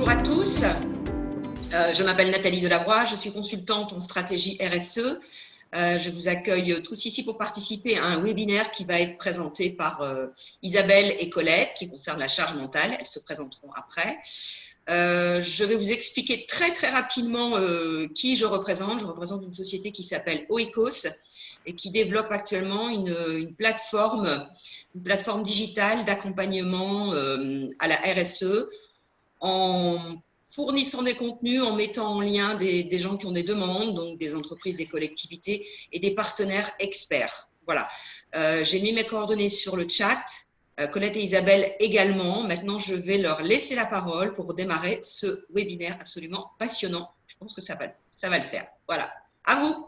Bonjour à tous, je m'appelle Nathalie Delabroix, je suis consultante en stratégie RSE. Je vous accueille tous ici pour participer à un webinaire qui va être présenté par Isabelle et Colette, qui concerne la charge mentale. Elles se présenteront après. Je vais vous expliquer très rapidement qui je représente. Je représente une société qui s'appelle Oikos et qui développe actuellement une plateforme digitale d'accompagnement à la RSE en fournissant des contenus, en mettant en lien des gens qui ont des demandes, donc des entreprises, des collectivités et des partenaires experts. Voilà. J'ai mis mes coordonnées sur le chat, Colette et Isabelle également. Maintenant, je vais leur laisser la parole pour démarrer ce webinaire absolument passionnant. Je pense que ça va le faire. Voilà. À vous.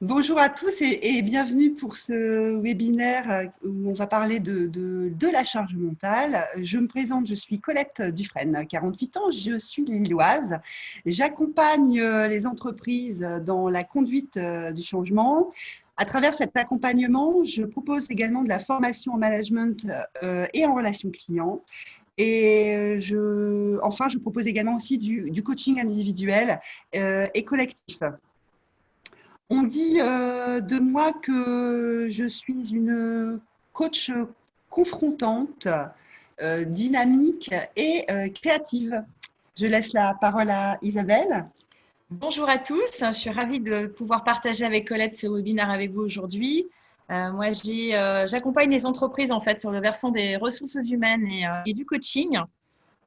Bonjour à tous et bienvenue pour ce webinaire où on va parler de la charge mentale. Je me présente, je suis Colette Dufresne, 48 ans, je suis lilloise. J'accompagne les entreprises dans la conduite du changement. À travers cet accompagnement, je propose également de la formation en management et en relations clients. Et enfin, je propose également aussi du coaching individuel et collectif. On dit de moi que je suis une coach confrontante, dynamique et créative. Je laisse la parole à Isabelle. Bonjour à tous, je suis ravie de pouvoir partager avec Colette ce webinaire avec vous aujourd'hui. Moi, j'accompagne les entreprises en fait sur le versant des ressources humaines et du coaching.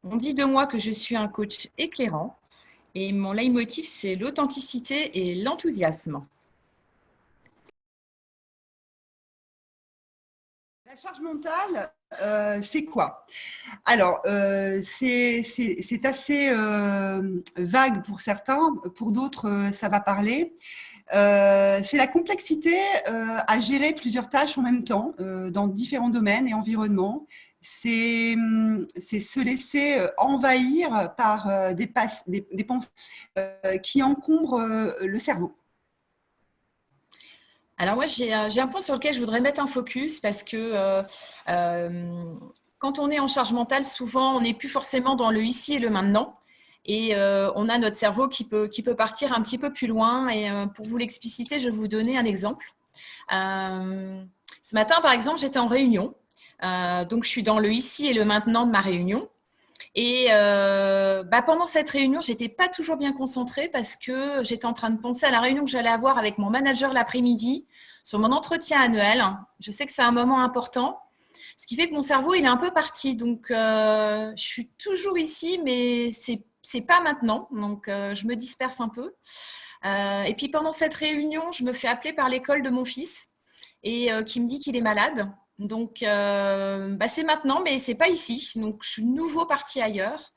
On dit de moi que je suis un coach éclairant. Et mon leitmotiv, c'est l'authenticité et l'enthousiasme. La charge mentale, c'est quoi? Alors, c'est assez vague pour certains, pour d'autres, ça va parler. C'est la complexité à gérer plusieurs tâches en même temps dans différents domaines et environnements. C'est se laisser envahir par des pensées qui encombrent le cerveau. Alors moi, j'ai un point sur lequel je voudrais mettre un focus parce que quand on est en charge mentale, souvent, on n'est plus forcément dans le ici et le maintenant. Et on a notre cerveau qui peut partir un petit peu plus loin. Et pour vous l'expliciter, je vais vous donner un exemple. Ce matin, par exemple, j'étais en réunion. Donc, je suis dans le ici et le maintenant de ma réunion. Et pendant cette réunion, je n'étais pas toujours bien concentrée parce que j'étais en train de penser à la réunion que j'allais avoir avec mon manager l'après-midi sur mon entretien annuel. Je sais que c'est un moment important, ce qui fait que mon cerveau il est un peu parti. Donc, je suis toujours ici, mais c'est pas maintenant. Donc, je me disperse un peu. Et puis, pendant cette réunion, je me fais appeler par l'école de mon fils et qui me dit qu'il est malade. Donc, c'est maintenant, mais c'est pas ici. Donc, je suis de nouveau partie ailleurs.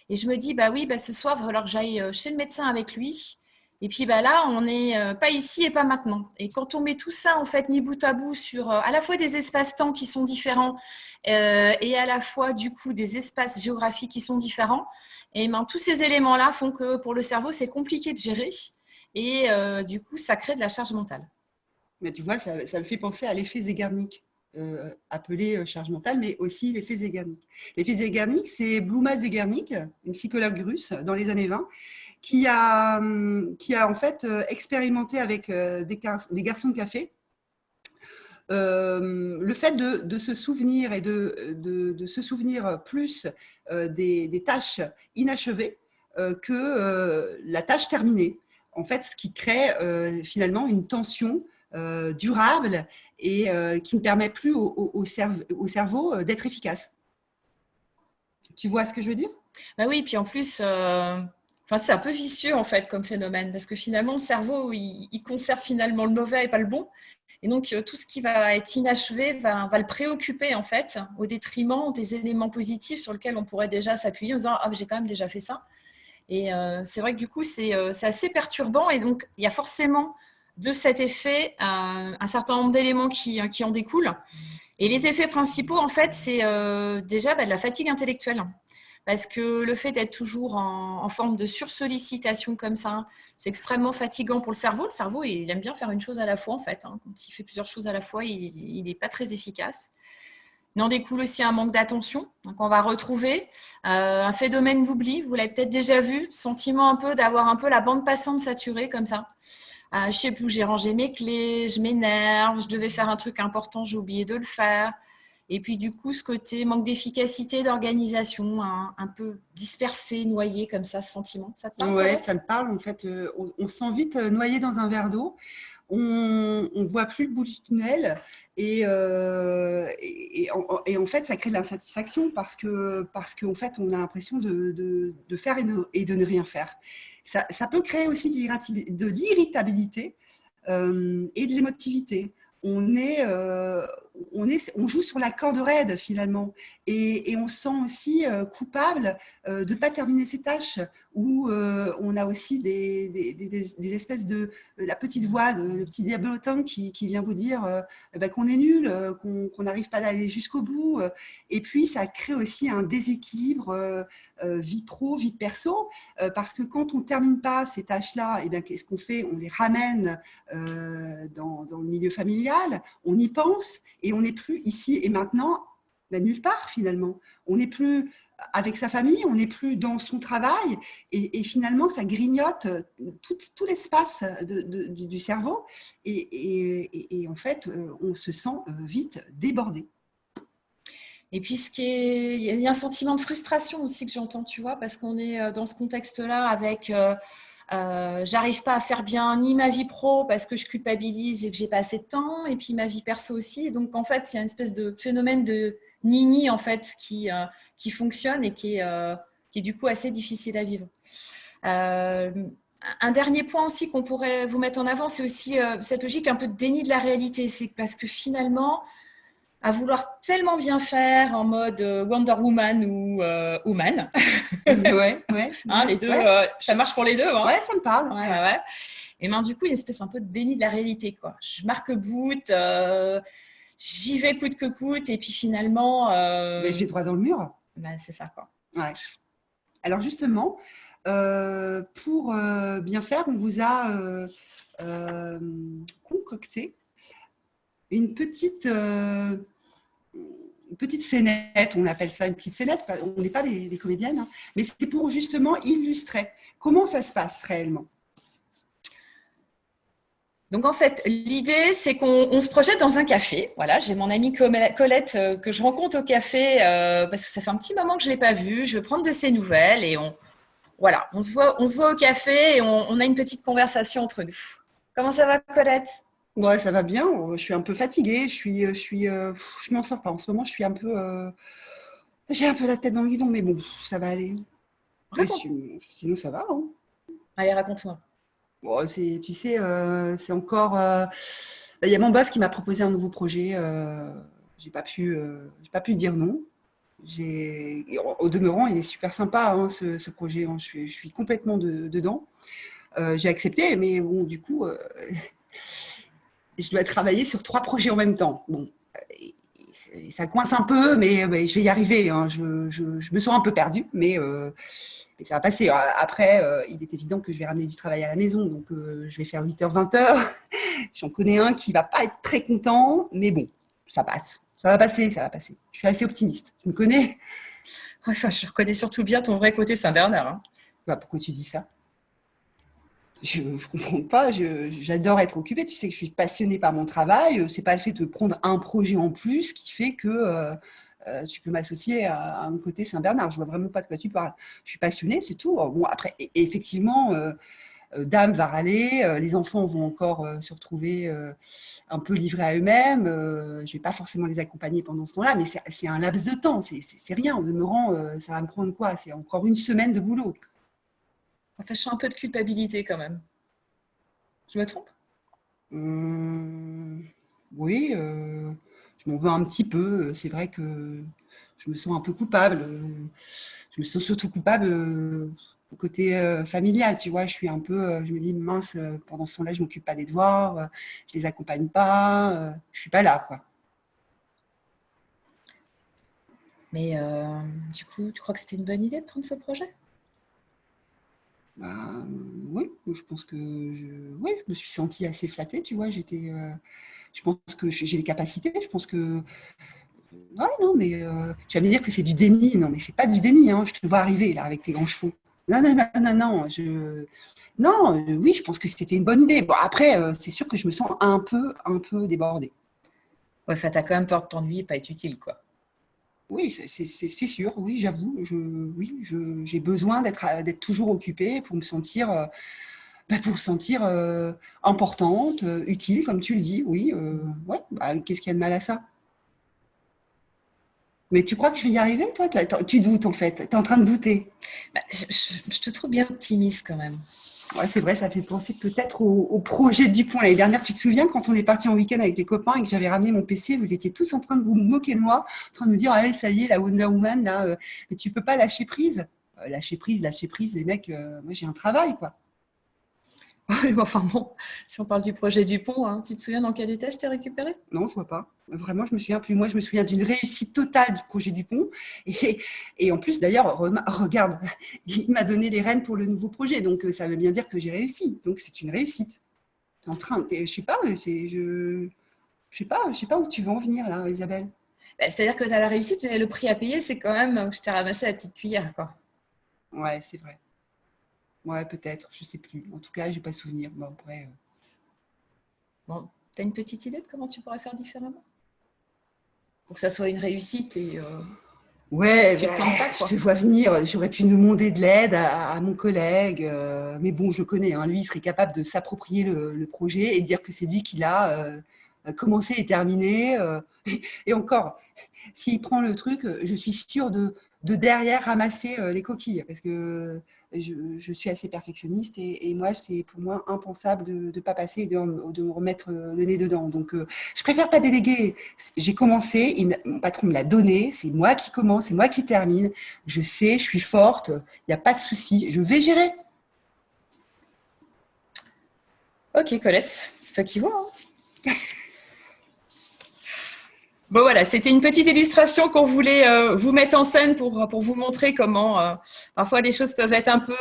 Et je me dis, ce soir, il va falloir que j'aille chez le médecin avec lui. Et puis, là, on n'est pas ici et pas maintenant. Et quand on met tout ça, en fait, mis bout à bout sur à la fois des espaces-temps qui sont différents et à la fois, du coup, des espaces géographiques qui sont différents, et tous ces éléments-là font que pour le cerveau, c'est compliqué de gérer. Et du coup, ça crée de la charge mentale. Mais tu vois, ça me fait penser à l'effet Zeigarnik. Appelé charge mentale, mais aussi l'effet Zeigarnik. L'effet Zeigarnik, c'est Bluma Zeigarnik, une psychologue russe dans les années 20, qui a en fait expérimenté avec des garçons de café le fait de se souvenir et de se souvenir plus des tâches inachevées que la tâche terminée. En fait, ce qui crée finalement une tension durable et qui ne permet plus au cerveau d'être efficace. Tu vois ce que je veux dire? Oui, puis en plus, c'est un peu vicieux en fait comme phénomène parce que finalement, le cerveau, il conserve finalement le mauvais et pas le bon. Et donc, tout ce qui va être inachevé va le préoccuper en fait au détriment des éléments positifs sur lesquels on pourrait déjà s'appuyer en disant « Ah, j'ai quand même déjà fait ça ». Et c'est vrai que du coup, c'est assez perturbant et donc, il y a forcément de cet effet un certain nombre d'éléments qui en découlent. Et les effets principaux, en fait, c'est déjà de la fatigue intellectuelle. Parce que le fait d'être toujours en forme de sursollicitation comme ça, c'est extrêmement fatigant pour le cerveau. Le cerveau, il aime bien faire une chose à la fois, en fait. Quand il fait plusieurs choses à la fois, il n'est pas très efficace. Il en découle aussi un manque d'attention. Donc, on va retrouver un phénomène d'oubli. Vous l'avez peut-être déjà vu, sentiment un peu d'avoir un peu la bande passante saturée comme ça. Je ne sais plus où j'ai rangé mes clés, je m'énerve, je devais faire un truc important, j'ai oublié de le faire. Et puis du coup, ce côté manque d'efficacité, d'organisation, un peu dispersé, noyé comme ça, ce sentiment. Ça te parle? Ouais, ça me parle. En fait, on se sent vite noyé dans un verre d'eau. On ne voit plus le bout du tunnel et en fait, ça crée de l'insatisfaction parce qu'en fait, on a l'impression de faire et de ne rien faire. Ça peut créer aussi de l'irritabilité et de l'émotivité. On joue sur la corde raide finalement et on se sent aussi coupable de ne pas terminer ses tâches ou on a aussi des espèces de la petite voix, le petit diablotin qui vient vous dire qu'on est nul, qu'on n'arrive pas à aller jusqu'au bout et puis ça crée aussi un déséquilibre vie pro, vie perso parce que quand on ne termine pas ces tâches-là, et bien, qu'est-ce qu'on fait? On les ramène dans le milieu familial, on y pense et on n'est plus ici et maintenant nulle part finalement. On n'est plus avec sa famille, on n'est plus dans son travail et finalement ça grignote tout l'espace du cerveau et en fait on se sent vite débordé. Et puis, il y a un sentiment de frustration aussi que j'entends, tu vois, parce qu'on est dans ce contexte-là avec j'arrive pas à faire bien ni ma vie pro parce que je culpabilise et que j'ai pas assez de temps, et puis ma vie perso aussi. Donc, en fait, il y a une espèce de phénomène de nini, en fait, qui fonctionne et qui est du coup assez difficile à vivre. Un dernier point aussi qu'on pourrait vous mettre en avant, c'est aussi cette logique un peu de déni de la réalité. C'est parce que finalement, à vouloir tellement bien faire en mode Wonder Woman ou Woman. Ouais, les deux, ça marche pour les deux. Hein. Ouais, ça me parle. Ouais. Et ben, du coup, il y a une espèce un peu de déni de la réalité, quoi. Je marque boot, j'y vais coûte que coûte, et puis finalement… Mais je vais droit dans le mur. Ben, c'est ça, quoi. Ouais. Alors justement, pour bien faire, on vous a concocté une petite scénette, on appelle ça une petite scénette, on n'est pas des comédiennes, hein, mais c'est pour justement illustrer comment ça se passe réellement. Donc en fait, l'idée, c'est qu'on se projette dans un café. Voilà, j'ai mon amie Colette que je rencontre au café parce que ça fait un petit moment que je ne l'ai pas vue. Je veux prendre de ses nouvelles et on se voit au café et on a une petite conversation entre nous. Comment ça va, Colette? Ouais, ça va bien. Je suis un peu fatiguée. Je m'en sors pas. En ce moment, je suis un peu. J'ai un peu la tête dans le guidon, mais bon, ça va aller. Sinon, ça va. Hein. Allez, raconte-moi. Bon, tu sais, c'est encore. Il y a mon boss qui m'a proposé un nouveau projet. J'ai pas pu dire non. Au demeurant, il est super sympa, hein, ce projet. Hein. Je suis complètement dedans. J'ai accepté, mais bon, du coup. Je dois travailler sur 3 projets en même temps. Bon, ça coince un peu, mais je vais y arriver. Hein. Je me sens un peu perdue, mais ça va passer. Après, il est évident que je vais ramener du travail à la maison, donc je vais faire 8h, 20h. J'en connais un qui ne va pas être très content, mais bon, ça passe. Ça va passer. Je suis assez optimiste. Tu me connais? Enfin, je reconnais surtout bien ton vrai côté Saint-Bernard. Hein. Bah, pourquoi tu dis ça? Je ne comprends pas, j'adore être occupée. Tu sais que je suis passionnée par mon travail. Ce n'est pas le fait de prendre un projet en plus qui fait que tu peux m'associer à un côté Saint-Bernard. Je ne vois vraiment pas de quoi tu parles. Je suis passionnée, c'est tout. Bon, après, effectivement, Dame va râler, les enfants vont encore se retrouver un peu livrés à eux-mêmes. Je ne vais pas forcément les accompagner pendant ce temps-là, mais c'est un laps de temps. C'est rien. En demeurant, ça va me prendre quoi? C'est encore une semaine de boulot. Enfin, je sens un peu de culpabilité quand même. Je me trompe? Oui, je m'en veux un petit peu. C'est vrai que je me sens un peu coupable. Je me sens surtout coupable au côté familial, tu vois. Je me dis, mince, pendant ce temps-là, je ne m'occupe pas des devoirs, je ne les accompagne pas, je ne suis pas là, quoi. Mais du coup, tu crois que c'était une bonne idée de prendre ce projet? Oui, je pense que je me suis sentie assez flattée, tu vois. Je pense que j'ai les capacités. Je pense que Ouais, non, mais tu vas me dire que c'est du déni. Non, mais c'est pas du déni, hein. Je te vois arriver là avec tes grands chevaux. Non, non, non, non, non. Non, oui, je pense que c'était une bonne idée. Bon, après, c'est sûr que je me sens un peu débordée. Ouais, enfin, t'as quand même peur de t'ennuyer et pas être utile, quoi. Oui, c'est sûr. Oui, j'avoue. J'ai besoin d'être toujours occupée pour me sentir, pour me sentir importante, utile, comme tu le dis. Oui, ouais. Bah, qu'est-ce qu'il y a de mal à ça? Mais tu crois que je vais y arriver, toi? Tu doutes, en fait. Tu es en train de douter. Bah, je te trouve bien optimiste quand même. Ouais, c'est vrai, ça fait penser peut-être au projet du pont l'année dernière. Tu te souviens quand on est parti en week-end avec les copains et que j'avais ramené mon PC, vous étiez tous en train de vous moquer de moi, en train de me dire, allez, ça y est, la Wonder Woman, là, mais tu peux pas lâcher prise. Lâcher prise, les mecs, moi j'ai un travail, quoi. Oui, mais enfin bon, si on parle du projet du pont, hein, tu te souviens dans quel état je t'ai récupéré? Non, je vois pas. Vraiment, je me souviens plus. Moi, je me souviens d'une réussite totale du projet du pont. Et en plus, d'ailleurs, regarde, il m'a donné les rênes pour le nouveau projet. Donc, ça veut bien dire que j'ai réussi. Donc, c'est une réussite. Je sais pas, je sais pas où tu veux en venir là, Isabelle. Bah, c'est-à-dire que tu as la réussite, mais le prix à payer, c'est quand même que je t'ai ramassé la petite cuillère, quoi. Ouais, c'est vrai. Ouais, peut-être, je sais plus. En tout cas, j'ai pas souvenir. Bon, après, Bon, tu as une petite idée de comment tu pourrais faire différemment? Pour que ça soit une réussite et ouais, tu ne te plantes pas, je quoi. te vois venir. J'aurais pu demander de l'aide à mon collègue, mais bon, je le connais. Hein, lui, il serait capable de s'approprier le projet et de dire que c'est lui qui l'a commencé et terminé. Et encore, s'il prend le truc, je suis sûre de derrière ramasser les coquilles, parce que je suis assez perfectionniste et moi, c'est pour moi impensable de ne pas passer et de remettre le nez dedans. Donc, je préfère pas déléguer. J'ai commencé, mon patron me l'a donné, c'est moi qui commence, c'est moi qui termine. Je sais, je suis forte, il n'y a pas de souci, je vais gérer. Ok, Colette, c'est toi qui vois. Hein. Bon voilà, c'était une petite illustration qu'on voulait vous mettre en scène pour vous montrer comment parfois les choses peuvent être un peu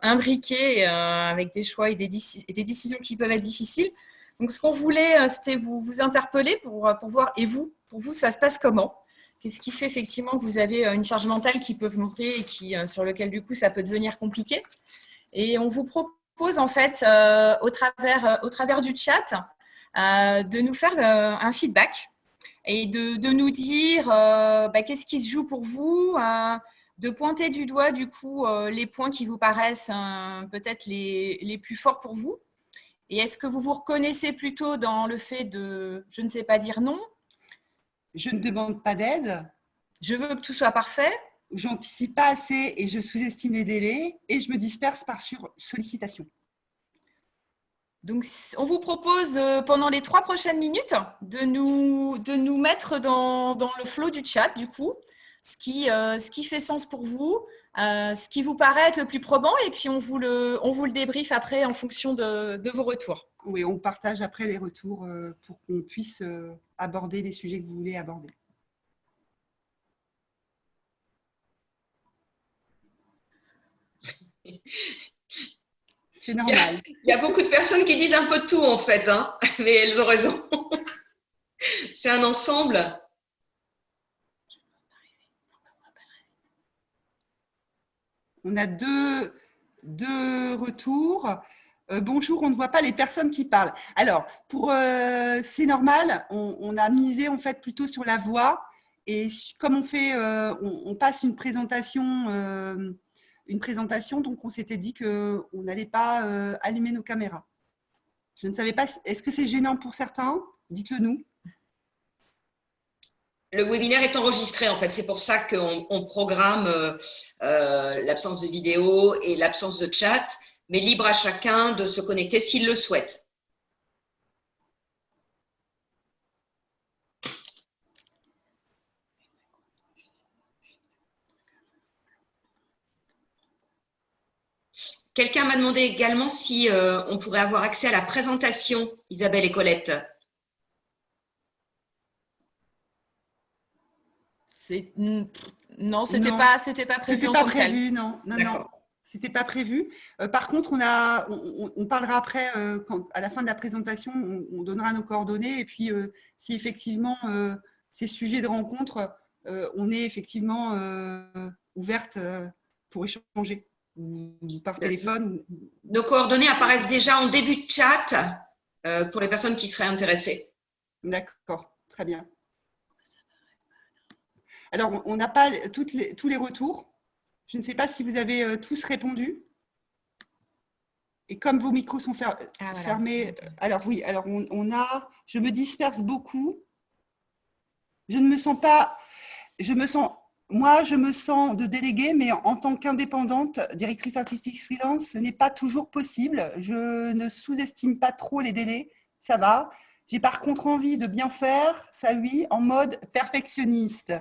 imbriquées avec des choix et des décisions qui peuvent être difficiles. Donc ce qu'on voulait, c'était vous interpeller pour voir, et vous, pour vous, ça se passe comment? Qu'est-ce qui fait effectivement que vous avez une charge mentale qui peut monter et sur lequel du coup ça peut devenir compliqué? Et on vous propose en fait au travers du chat de nous faire un feedback et de nous dire qu'est-ce qui se joue pour vous, de pointer du doigt du coup les points qui vous paraissent peut-être les plus forts pour vous. Et est-ce que vous vous reconnaissez plutôt dans le fait de je ne sais pas dire non, Je ne demande pas d'aide, je veux que tout soit parfait? j'anticipe pas assez et je sous-estime les délais et je me disperse par sollicitation. Donc, on vous propose pendant les 3 prochaines minutes de nous mettre dans le flow du chat, du coup, ce qui fait sens pour vous, ce qui vous paraît être le plus probant, et puis on vous le débriefe après en fonction de vos retours. Oui, on partage après les retours pour qu'on puisse aborder les sujets que vous voulez aborder. C'est normal. Il y a beaucoup de personnes qui disent un peu de tout en fait, hein, mais elles ont raison. C'est un ensemble. On a deux retours. Bonjour, on ne voit pas les personnes qui parlent. Alors, c'est normal, on a misé en fait plutôt sur la voix. Et comme on passe une présentation, donc on s'était dit qu'on n'allait pas allumer nos caméras. Je ne savais pas, est-ce que c'est gênant pour certains? Dites-le nous. Le webinaire est enregistré en fait, c'est pour ça qu'on programme l'absence de vidéo et l'absence de chat, mais libre à chacun de se connecter s'il le souhaite. Quelqu'un m'a demandé également si on pourrait avoir accès à la présentation, Isabelle et Colette. Non, c'était pas prévu en tant que tel. Non. C'était pas prévu. Par contre, on parlera après, à la fin de la présentation, on donnera nos coordonnées. Et puis, si effectivement, ces sujets de rencontre, on est effectivement ouverte pour échanger ou par téléphone. Nos coordonnées apparaissent déjà en début de chat pour les personnes qui seraient intéressées. D'accord, très bien. Alors, on n'a pas tous les retours. Je ne sais pas si vous avez tous répondu. Et comme vos micros sont fermés, alors oui, alors je me disperse beaucoup. Je ne me sens pas, moi, je me sens de déléguée, mais en tant qu'indépendante, directrice artistique freelance, ce n'est pas toujours possible. Je ne sous-estime pas trop les délais, ça va. J'ai par contre envie de bien faire, ça oui, en mode perfectionniste.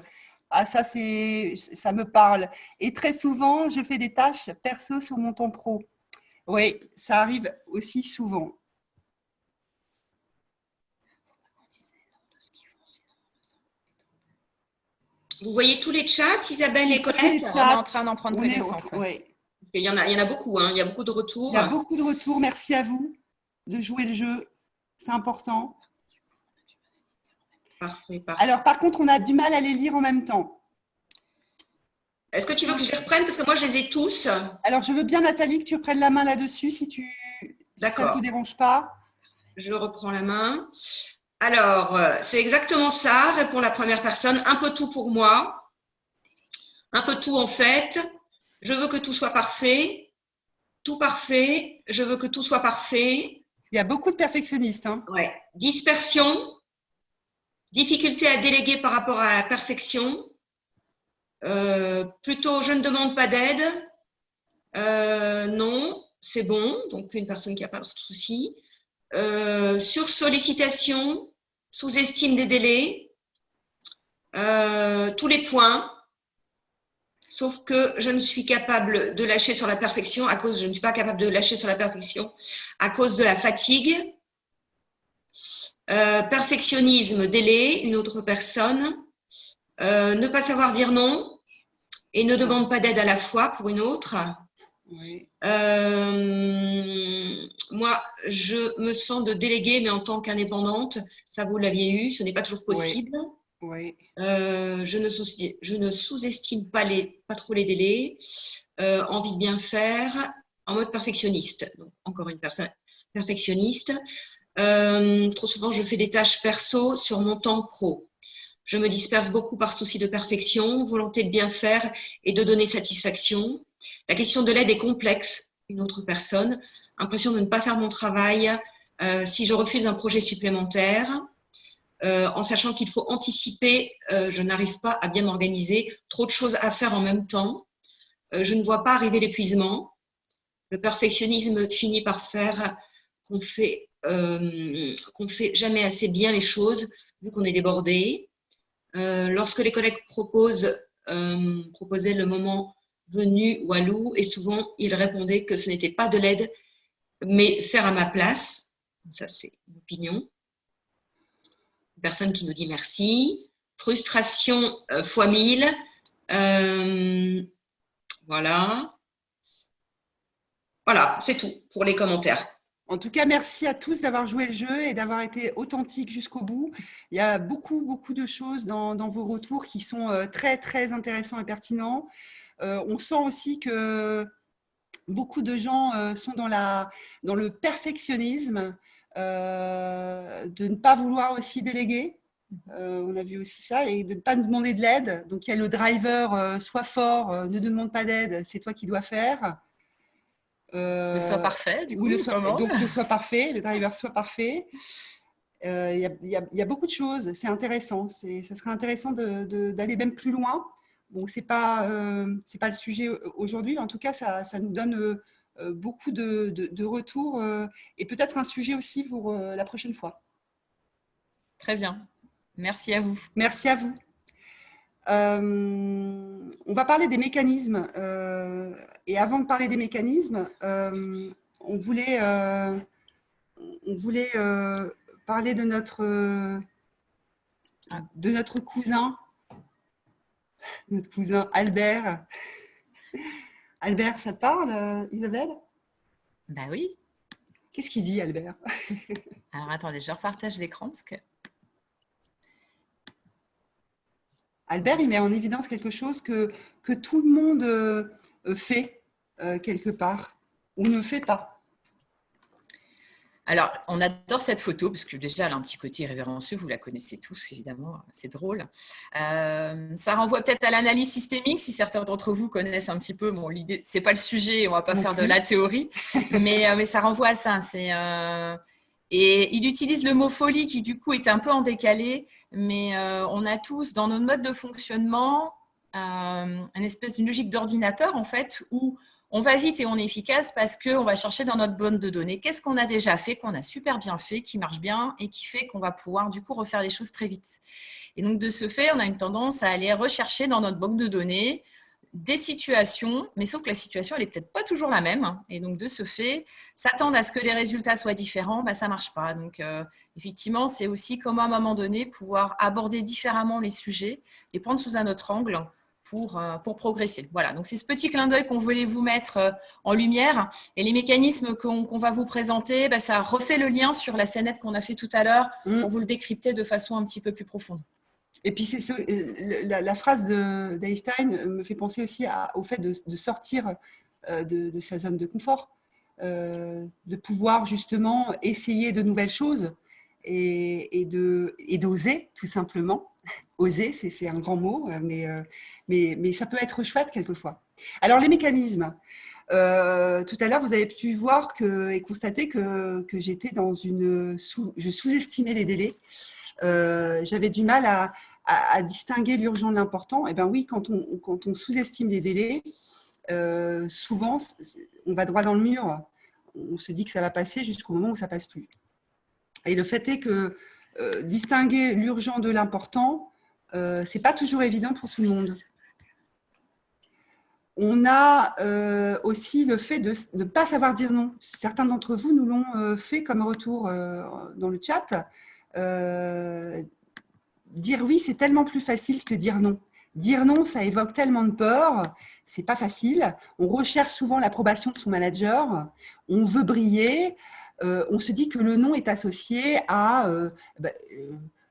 Ah, ça me parle. Et très souvent, je fais des tâches perso sur mon temps pro. Oui, ça arrive aussi souvent. Vous voyez tous les chats, Isabelle et Colette? On est en train d'en prendre connaissance. Oui. Il y en a beaucoup, hein. Il y a beaucoup de retours. Il y a beaucoup de retours. Merci à vous de jouer le jeu. C'est important. Parfait, parfait. Alors, par contre, on a du mal à les lire en même temps. Est-ce que tu veux que je les reprenne? Parce que moi, je les ai tous. Alors, je veux bien, Nathalie, que tu reprennes la main là-dessus si ça ne te dérange pas. Je reprends la main. Alors, c'est exactement ça, répond la première personne. Un peu tout pour moi. Un peu tout en fait. Je veux que tout soit parfait. Tout parfait. Je veux que tout soit parfait. Il y a beaucoup de perfectionnistes. Hein. Ouais. Dispersion. Difficulté à déléguer par rapport à la perfection. Plutôt, je ne demande pas d'aide. Non, c'est bon. Donc, une personne qui n'a pas de souci. Sursollicitation, sous-estime des délais, tous les points, sauf que je ne suis capable de lâcher sur la perfection je ne suis pas capable de lâcher sur la perfection à cause de la fatigue. Perfectionnisme, délai, une autre personne. Ne pas savoir dire non et ne demande pas d'aide à la fois pour une autre. Oui. Moi, je me sens de déléguée, mais en tant qu'indépendante, ça vous l'aviez eu, ce n'est pas toujours possible. Oui. Je ne sous-estime pas trop les délais. Envie de bien faire, en mode perfectionniste. Donc, encore une personne perfectionniste. Trop souvent, je fais des tâches perso sur mon temps pro. Je me disperse beaucoup par souci de perfection, volonté de bien faire et de donner satisfaction. La question de l'aide est complexe. Une autre personne, impression de ne pas faire mon travail si je refuse un projet supplémentaire, en sachant qu'il faut anticiper, je n'arrive pas à bien m'organiser, trop de choses à faire en même temps. Je ne vois pas arriver l'épuisement. Le perfectionnisme finit par faire qu'on fait jamais assez bien les choses, vu qu'on est débordé. Lorsque les collègues proposaient le moment venu Walou, et souvent il répondait que ce n'était pas de l'aide, mais faire à ma place. Ça, c'est une opinion. Une personne qui nous dit merci. Frustration fois 1000. Voilà. Voilà, c'est tout pour les commentaires. En tout cas, merci à tous d'avoir joué le jeu et d'avoir été authentiques jusqu'au bout. Il y a beaucoup, beaucoup de choses dans vos retours qui sont très, très intéressants et pertinents. On sent aussi que beaucoup de gens sont dans le perfectionnisme, de ne pas vouloir aussi déléguer. On a vu aussi ça, et de ne pas demander de l'aide. Donc, il y a le driver, sois fort, ne demande pas d'aide, c'est toi qui dois faire. Le soit parfait, du coup. Donc, le soit parfait, le driver soit parfait. Il y a beaucoup de choses, c'est intéressant. Ça serait intéressant d'aller même plus loin. Bon, c'est pas le sujet aujourd'hui, en tout cas, ça nous donne beaucoup de retours et peut-être un sujet aussi pour la prochaine fois. Très bien. Merci à vous. Merci à vous. On va parler des mécanismes. Et avant de parler des mécanismes, on voulait parler de notre cousin Albert. Albert, ça te parle, Isabelle? Bah oui. Qu'est-ce qu'il dit, Albert? Alors attendez, je repartage l'écran parce que… Albert, il met en évidence quelque chose que tout le monde fait quelque part ou ne fait pas. Alors, on adore cette photo parce que déjà, elle a un petit côté révérencieux. Vous la connaissez tous, évidemment. C'est drôle. Ça renvoie peut-être à l'analyse systémique, si certains d'entre vous connaissent un petit peu. Bon, l'idée, c'est pas le sujet. On va pas faire de la théorie, mais ça renvoie à ça. Et il utilise le mot folie qui, du coup, est un peu en décalé. Mais on a tous, dans notre mode de fonctionnement, une espèce d'une logique d'ordinateur, en fait, où on va vite et on est efficace parce qu'on va chercher dans notre banque de données qu'est-ce qu'on a déjà fait, qu'on a super bien fait, qui marche bien et qui fait qu'on va pouvoir du coup refaire les choses très vite. Et donc de ce fait, on a une tendance à aller rechercher dans notre banque de données des situations, mais sauf que la situation, elle n'est peut-être pas toujours la même. Et donc de ce fait, s'attendre à ce que les résultats soient différents, ça ne marche pas. Donc effectivement, c'est aussi comment à un moment donné pouvoir aborder différemment les sujets, les prendre sous un autre angle pour progresser. Voilà, donc c'est ce petit clin d'œil qu'on voulait vous mettre en lumière. Et les mécanismes qu'on va vous présenter, ça refait le lien sur la scénette qu'on a fait tout à l'heure pour vous le décrypter de façon un petit peu plus profonde. Et puis, la phrase d'Einstein me fait penser aussi au fait de sortir de sa zone de confort, de pouvoir justement essayer de nouvelles choses et d'oser, tout simplement. Oser, c'est un grand mot, mais ça peut être chouette quelquefois. Alors, les mécanismes. Tout à l'heure, vous avez pu voir et constater que j'étais je sous-estimais les délais. J'avais du mal à distinguer l'urgent de l'important. Eh bien oui, quand on sous-estime les délais, souvent, on va droit dans le mur. On se dit que ça va passer jusqu'au moment où ça ne passe plus. Et le fait est que distinguer l'urgent de l'important, ce n'est pas toujours évident pour tout le monde. On a aussi le fait de ne pas savoir dire non. Certains d'entre vous nous l'ont fait comme retour dans le chat. Dire oui, c'est tellement plus facile que dire non. Dire non, ça évoque tellement de peur, c'est pas facile. On recherche souvent l'approbation de son manager, on veut briller, on se dit que le non est associé à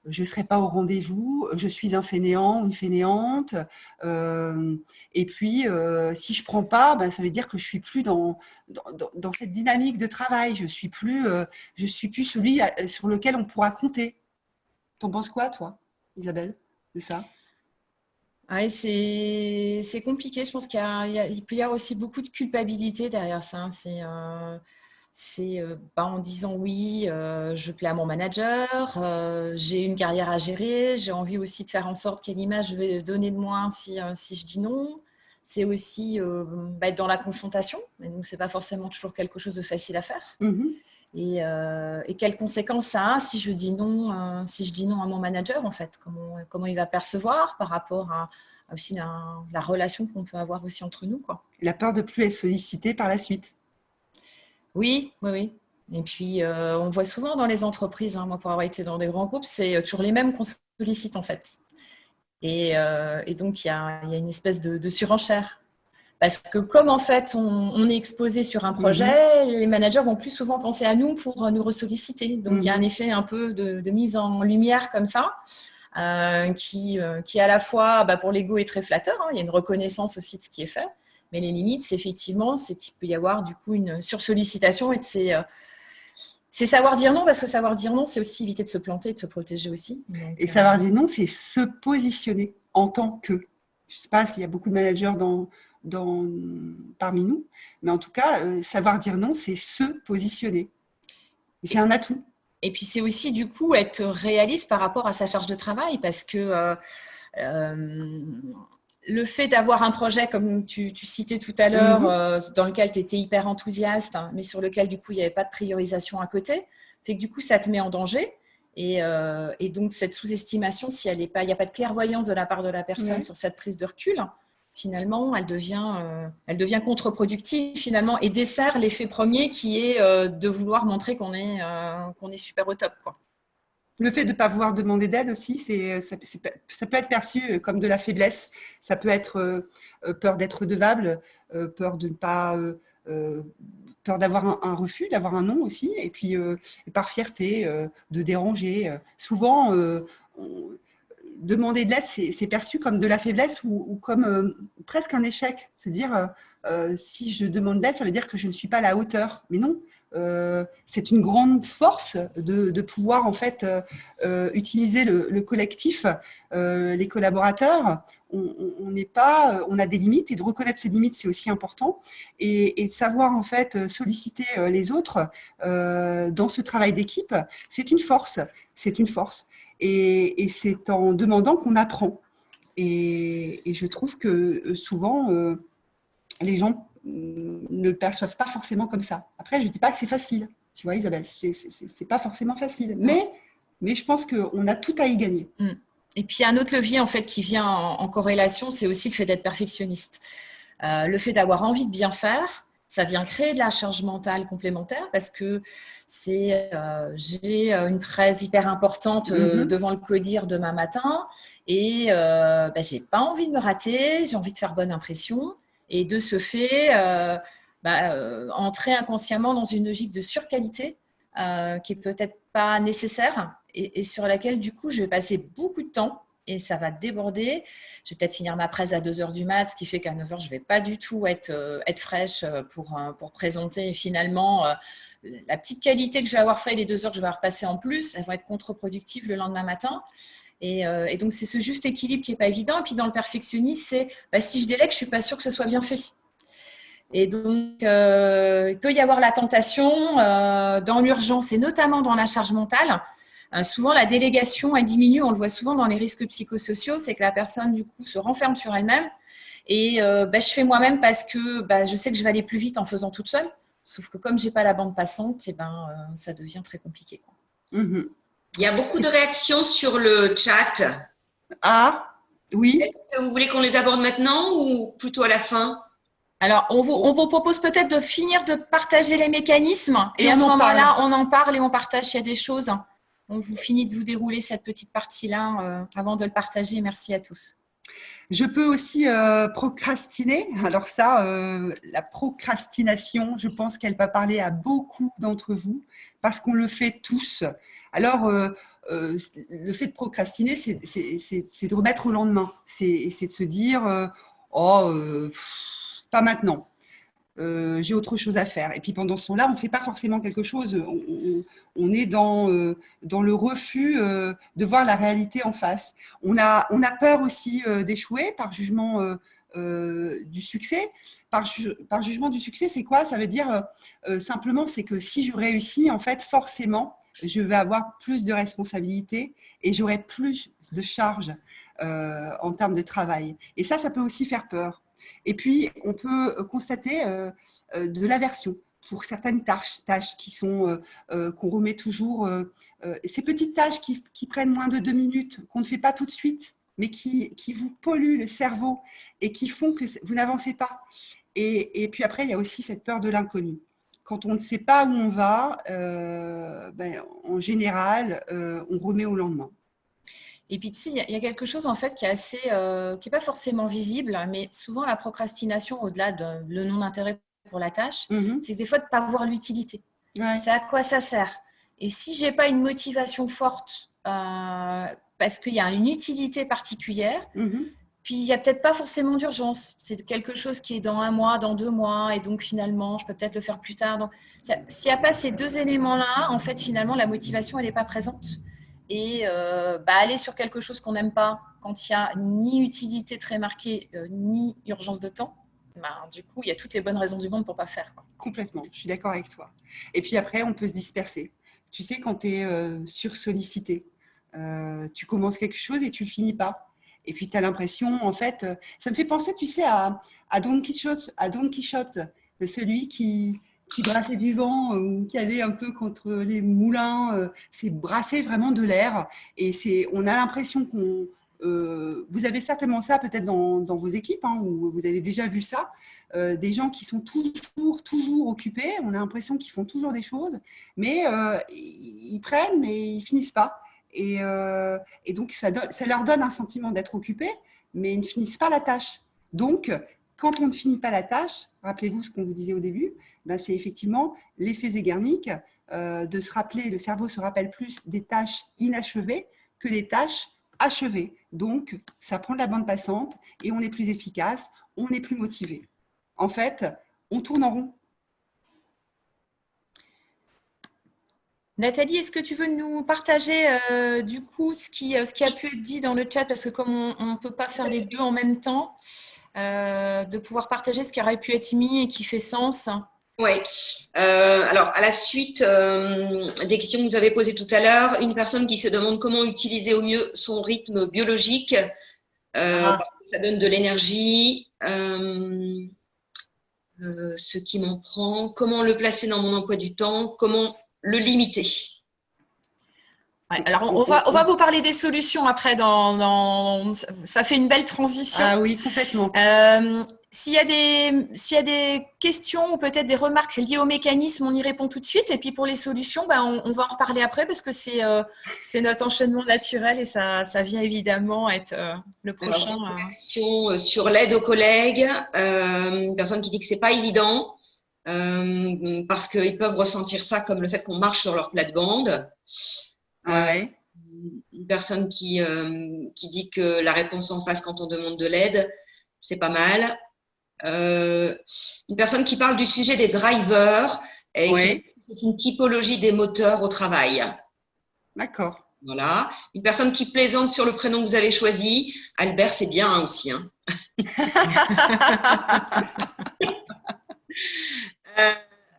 je ne serai pas au rendez-vous, je suis un fainéant ou une fainéante, et puis si je ne prends pas, ça veut dire que je ne suis plus dans cette dynamique de travail, je ne suis plus celui sur lequel on pourra compter. T'en penses quoi, toi, Isabelle, de ça? Ouais, c'est compliqué. Je pense qu'il peut y avoir aussi beaucoup de culpabilité derrière ça. C'est en disant oui, je plais à mon manager, j'ai une carrière à gérer, j'ai envie aussi de faire en sorte quelle image je vais donner de moi si je dis non. C'est aussi être dans la confrontation, mais donc c'est pas forcément toujours quelque chose de facile à faire. Mm-hmm. Et quelles conséquences ça a si je dis non à mon manager, en fait, comment il va percevoir par rapport à aussi la relation qu'on peut avoir aussi entre nous, quoi. La peur de plus être sollicité par la suite. Oui. Et puis, on voit souvent dans les entreprises, moi pour avoir été dans des grands groupes, c'est toujours les mêmes qu'on sollicite, en fait. Et donc, il y a une espèce de surenchère. Parce que comme en fait on est exposé sur un projet, les managers vont plus souvent penser à nous pour nous ressolliciter. Donc il y a un effet un peu de mise en lumière comme ça, qui à la fois pour l'ego est très flatteur. Il y a une reconnaissance aussi de ce qui est fait, mais les limites, c'est qu'il peut y avoir du coup une sursollicitation et c'est savoir dire non, parce que savoir dire non, c'est aussi éviter de se planter, de se protéger aussi. Donc, et savoir dire non, c'est se positionner en tant que. Je ne sais pas s'il y a beaucoup de managers parmi nous, mais en tout cas, savoir dire non, c'est se positionner. Et c'est un atout. Et puis, c'est aussi du coup être réaliste par rapport à sa charge de travail, parce que le fait d'avoir un projet, comme tu citais tout à l'heure, dans lequel tu étais hyper enthousiaste, mais sur lequel du coup il n'y avait pas de priorisation à côté, fait que du coup ça te met en danger. Et donc cette sous-estimation, si il n'y a pas de clairvoyance de la part de la personne sur cette prise de recul, finalement, elle devient contre-productive finalement et dessert l'effet premier qui est de vouloir montrer qu'on est super au top, quoi. Le fait de ne pas vouloir demander d'aide aussi, ça peut être perçu comme de la faiblesse. Ça peut être peur d'être redevable, peur de ne pas, peur d'avoir un refus, d'avoir un non aussi, et puis par fierté de déranger. Souvent, demander de l'aide, c'est perçu comme de la faiblesse ou comme presque un échec. C'est-à-dire, si je demande de l'aide, ça veut dire que je ne suis pas à la hauteur. Mais non, c'est une grande force de pouvoir en fait utiliser le collectif, les collaborateurs. On n'est pas, on a des limites et de reconnaître ces limites, c'est aussi important. Et de savoir en fait solliciter les autres dans ce travail d'équipe, c'est une force. C'est une force. Et c'est en demandant qu'on apprend. Et je trouve que souvent, les gens ne le perçoivent pas forcément comme ça. Après, je ne dis pas que c'est facile. Tu vois, Isabelle, c'est pas forcément facile. Mais je pense qu'on a tout à y gagner. Et puis, un autre levier en fait, qui vient en corrélation, c'est aussi le fait d'être perfectionniste. Le fait d'avoir envie de bien faire, ça vient créer de la charge mentale complémentaire parce que j'ai une presse hyper importante devant le CODIR demain matin et j'ai pas envie de me rater, j'ai envie de faire bonne impression et de ce fait entrer inconsciemment dans une logique de surqualité qui est peut-être pas nécessaire et sur laquelle du coup je vais passer beaucoup de temps. Et ça va déborder. Je vais peut-être finir ma presse à 2h du mat, ce qui fait qu'à 9h, je ne vais pas du tout être fraîche pour présenter. Et finalement, la petite qualité que je vais avoir fait les 2 heures que je vais avoir passé en plus, elles vont être contre-productives le lendemain matin. Et donc, c'est ce juste équilibre qui n'est pas évident. Et puis, dans le perfectionnisme, c'est si je délègue, je ne suis pas sûre que ce soit bien fait. Et donc, il peut y avoir la tentation dans l'urgence et notamment dans la charge mentale. Souvent, la délégation, elle diminue. On le voit souvent dans les risques psychosociaux. C'est que la personne, du coup, se renferme sur elle-même. Et je fais moi-même parce que je sais que je vais aller plus vite en faisant toute seule. Sauf que comme je n'ai pas la bande passante, ça devient très compliqué, quoi. Il y a beaucoup de réactions sur le chat. Ah, oui. Est-ce que vous voulez qu'on les aborde maintenant ou plutôt à la fin ? Alors, on vous propose peut-être de finir de partager les mécanismes. Et à ce moment-là, on en parle et on partage s'il y a des choses. On vous finit de vous dérouler cette petite partie-là avant de le partager. Merci à tous. Je peux aussi procrastiner. Alors ça, la procrastination, je pense qu'elle va parler à beaucoup d'entre vous parce qu'on le fait tous. Alors, le fait de procrastiner, c'est de remettre au lendemain. C'est de se dire pas maintenant. J'ai autre chose à faire. Et puis pendant ce temps-là, on ne fait pas forcément quelque chose. On est dans le refus de voir la réalité en face. On a peur aussi d'échouer par jugement du succès. Par jugement du succès, c'est quoi ? Ça veut dire simplement, c'est que si je réussis, en fait, forcément, je vais avoir plus de responsabilités et j'aurai plus de charges en termes de travail. Et ça peut aussi faire peur. Et puis, on peut constater de l'aversion pour certaines tâches qui sont qu'on remet toujours. Ces petites tâches qui prennent moins de 2 minutes, qu'on ne fait pas tout de suite, mais qui vous polluent le cerveau et qui font que vous n'avancez pas. Et puis après, il y a aussi cette peur de l'inconnu. Quand on ne sait pas où on va, en général, on remet au lendemain. Et puis, tu sais, il y a quelque chose en fait qui est assez, qui est pas forcément visible, mais souvent la procrastination, au-delà de le non-intérêt pour la tâche, c'est des fois de ne pas voir l'utilité. Ouais. C'est à quoi ça sert. Et si j'ai pas une motivation forte, parce qu'il y a une utilité particulière, puis il y a peut-être pas forcément d'urgence. C'est quelque chose qui est dans 1 mois, dans 2 mois, et donc finalement, je peux peut-être le faire plus tard. Donc, s'il n'y a pas ces 2 éléments-là, en fait, finalement, la motivation, elle n'est pas présente. Et aller sur quelque chose qu'on n'aime pas quand il n'y a ni utilité très marquée, ni urgence de temps, du coup, il y a toutes les bonnes raisons du monde pour ne pas faire, quoi. Complètement, je suis d'accord avec toi. Et puis après, on peut se disperser. Tu sais, quand tu es sursollicité, tu commences quelque chose et tu ne le finis pas. Et puis, tu as l'impression, en fait, ça me fait penser, tu sais, à Don Quichotte, celui qui brassait du vent ou qui allait un peu contre les moulins, c'est brasser vraiment de l'air. Et on a l'impression qu'on... vous avez certainement ça peut-être dans vos équipes, où vous avez déjà vu ça, des gens qui sont toujours occupés. On a l'impression qu'ils font toujours des choses, mais ils prennent, mais ils finissent pas. Et donc, ça leur donne un sentiment d'être occupés, mais ils ne finissent pas la tâche. Donc, quand on ne finit pas la tâche, rappelez-vous ce qu'on vous disait au début, c'est effectivement l'effet Zeigarnik, de se rappeler, le cerveau se rappelle plus des tâches inachevées que des tâches achevées. Donc, ça prend de la bande passante et on est plus efficace, on est plus motivé. En fait, on tourne en rond. Nathalie, est-ce que tu veux nous partager du coup ce qui a pu être dit dans le chat, parce que comme on ne peut pas faire les deux en même temps, de pouvoir partager ce qui aurait pu être mis et qui fait sens? Oui. Alors, à la suite des questions que vous avez posées tout à l'heure, une personne qui se demande comment utiliser au mieux son rythme biologique, parce que ça donne de l'énergie, ce qui m'en prend, comment le placer dans mon emploi du temps, comment le limiter. Ouais, alors, on va vous parler des solutions après. Ça fait une belle transition. Ah oui, complètement. S'il y a des questions ou peut-être des remarques liées au mécanisme, on y répond tout de suite. Et puis pour les solutions, on va en reparler après, parce que c'est notre enchaînement naturel et ça vient évidemment être le prochain. Alors, sur l'aide aux collègues, une personne qui dit que c'est pas évident parce qu'ils peuvent ressentir ça comme le fait qu'on marche sur leur plate-bande. Ouais. Une personne qui dit que la réponse en face quand on demande de l'aide, c'est pas mal. Une personne qui parle du sujet des drivers et qui c'est une typologie des moteurs au travail. D'accord. Voilà. Une personne qui plaisante sur le prénom que vous avez choisi. Albert, c'est bien hein, aussi. Hein.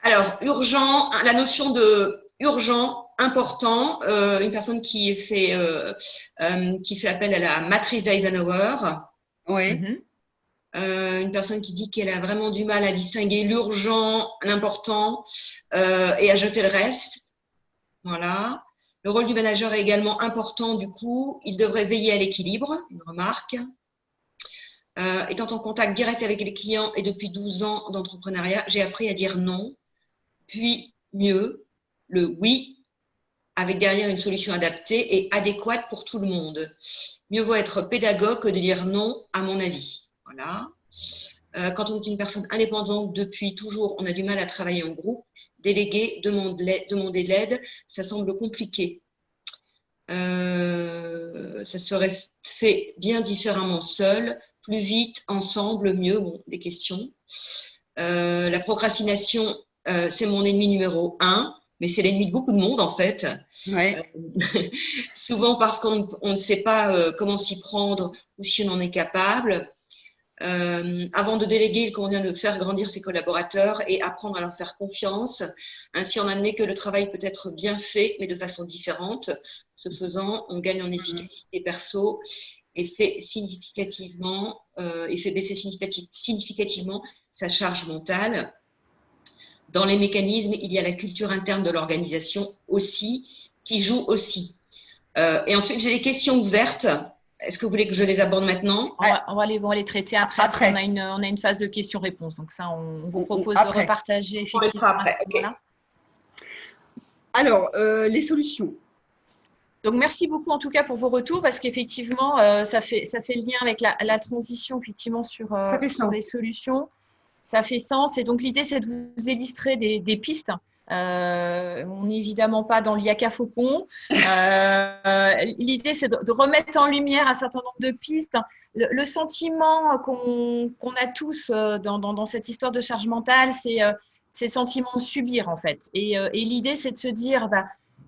Alors, urgent, la notion de urgent, important, une personne qui fait appel à la matrice d'Eisenhower. Oui. Une personne qui dit qu'elle a vraiment du mal à distinguer l'urgent, l'important et à jeter le reste. Voilà. Le rôle du manager est également important, du coup, il devrait veiller à l'équilibre, une remarque. Étant en contact direct avec les clients et depuis 12 ans d'entrepreneuriat, j'ai appris à dire non, puis mieux, le oui, avec derrière une solution adaptée et adéquate pour tout le monde. Mieux vaut être pédagogue que de dire non, à mon avis. Voilà. Quand on est une personne indépendante depuis toujours, on a du mal à travailler en groupe. Déléguer, demander de l'aide, ça semble compliqué. Ça serait fait bien différemment seul, plus vite, ensemble, mieux. Bon, des questions. La procrastination, c'est mon ennemi numéro 1, mais c'est l'ennemi de beaucoup de monde en fait. Ouais. Souvent parce qu'on ne sait pas comment s'y prendre ou si on en est capable. Avant de déléguer, il convient de faire grandir ses collaborateurs et apprendre à leur faire confiance. Ainsi, on admet que le travail peut être bien fait, mais de façon différente. Ce faisant, on gagne en efficacité perso et fait baisser significativement sa charge mentale. Dans les mécanismes, il y a la culture interne de l'organisation aussi, qui joue aussi. Et ensuite, j'ai des questions ouvertes. Est-ce que vous voulez que je les aborde maintenant? On va les traiter après. Parce qu'on a une phase de questions-réponses. Donc ça, on vous propose de repartager effectivement. Après. Okay. Alors, les solutions. Donc, merci beaucoup en tout cas pour vos retours, parce qu'effectivement, ça fait le lien avec la transition effectivement sur les solutions. Ça fait sens. Et donc, l'idée, c'est de vous illustrer des pistes. On n'est évidemment pas dans l'IACA Faucon. L'idée, c'est de remettre en lumière un certain nombre de pistes. Le sentiment qu'on a tous dans cette histoire de charge mentale, c'est le sentiment de subir, en fait. Et l'idée, c'est de se dire,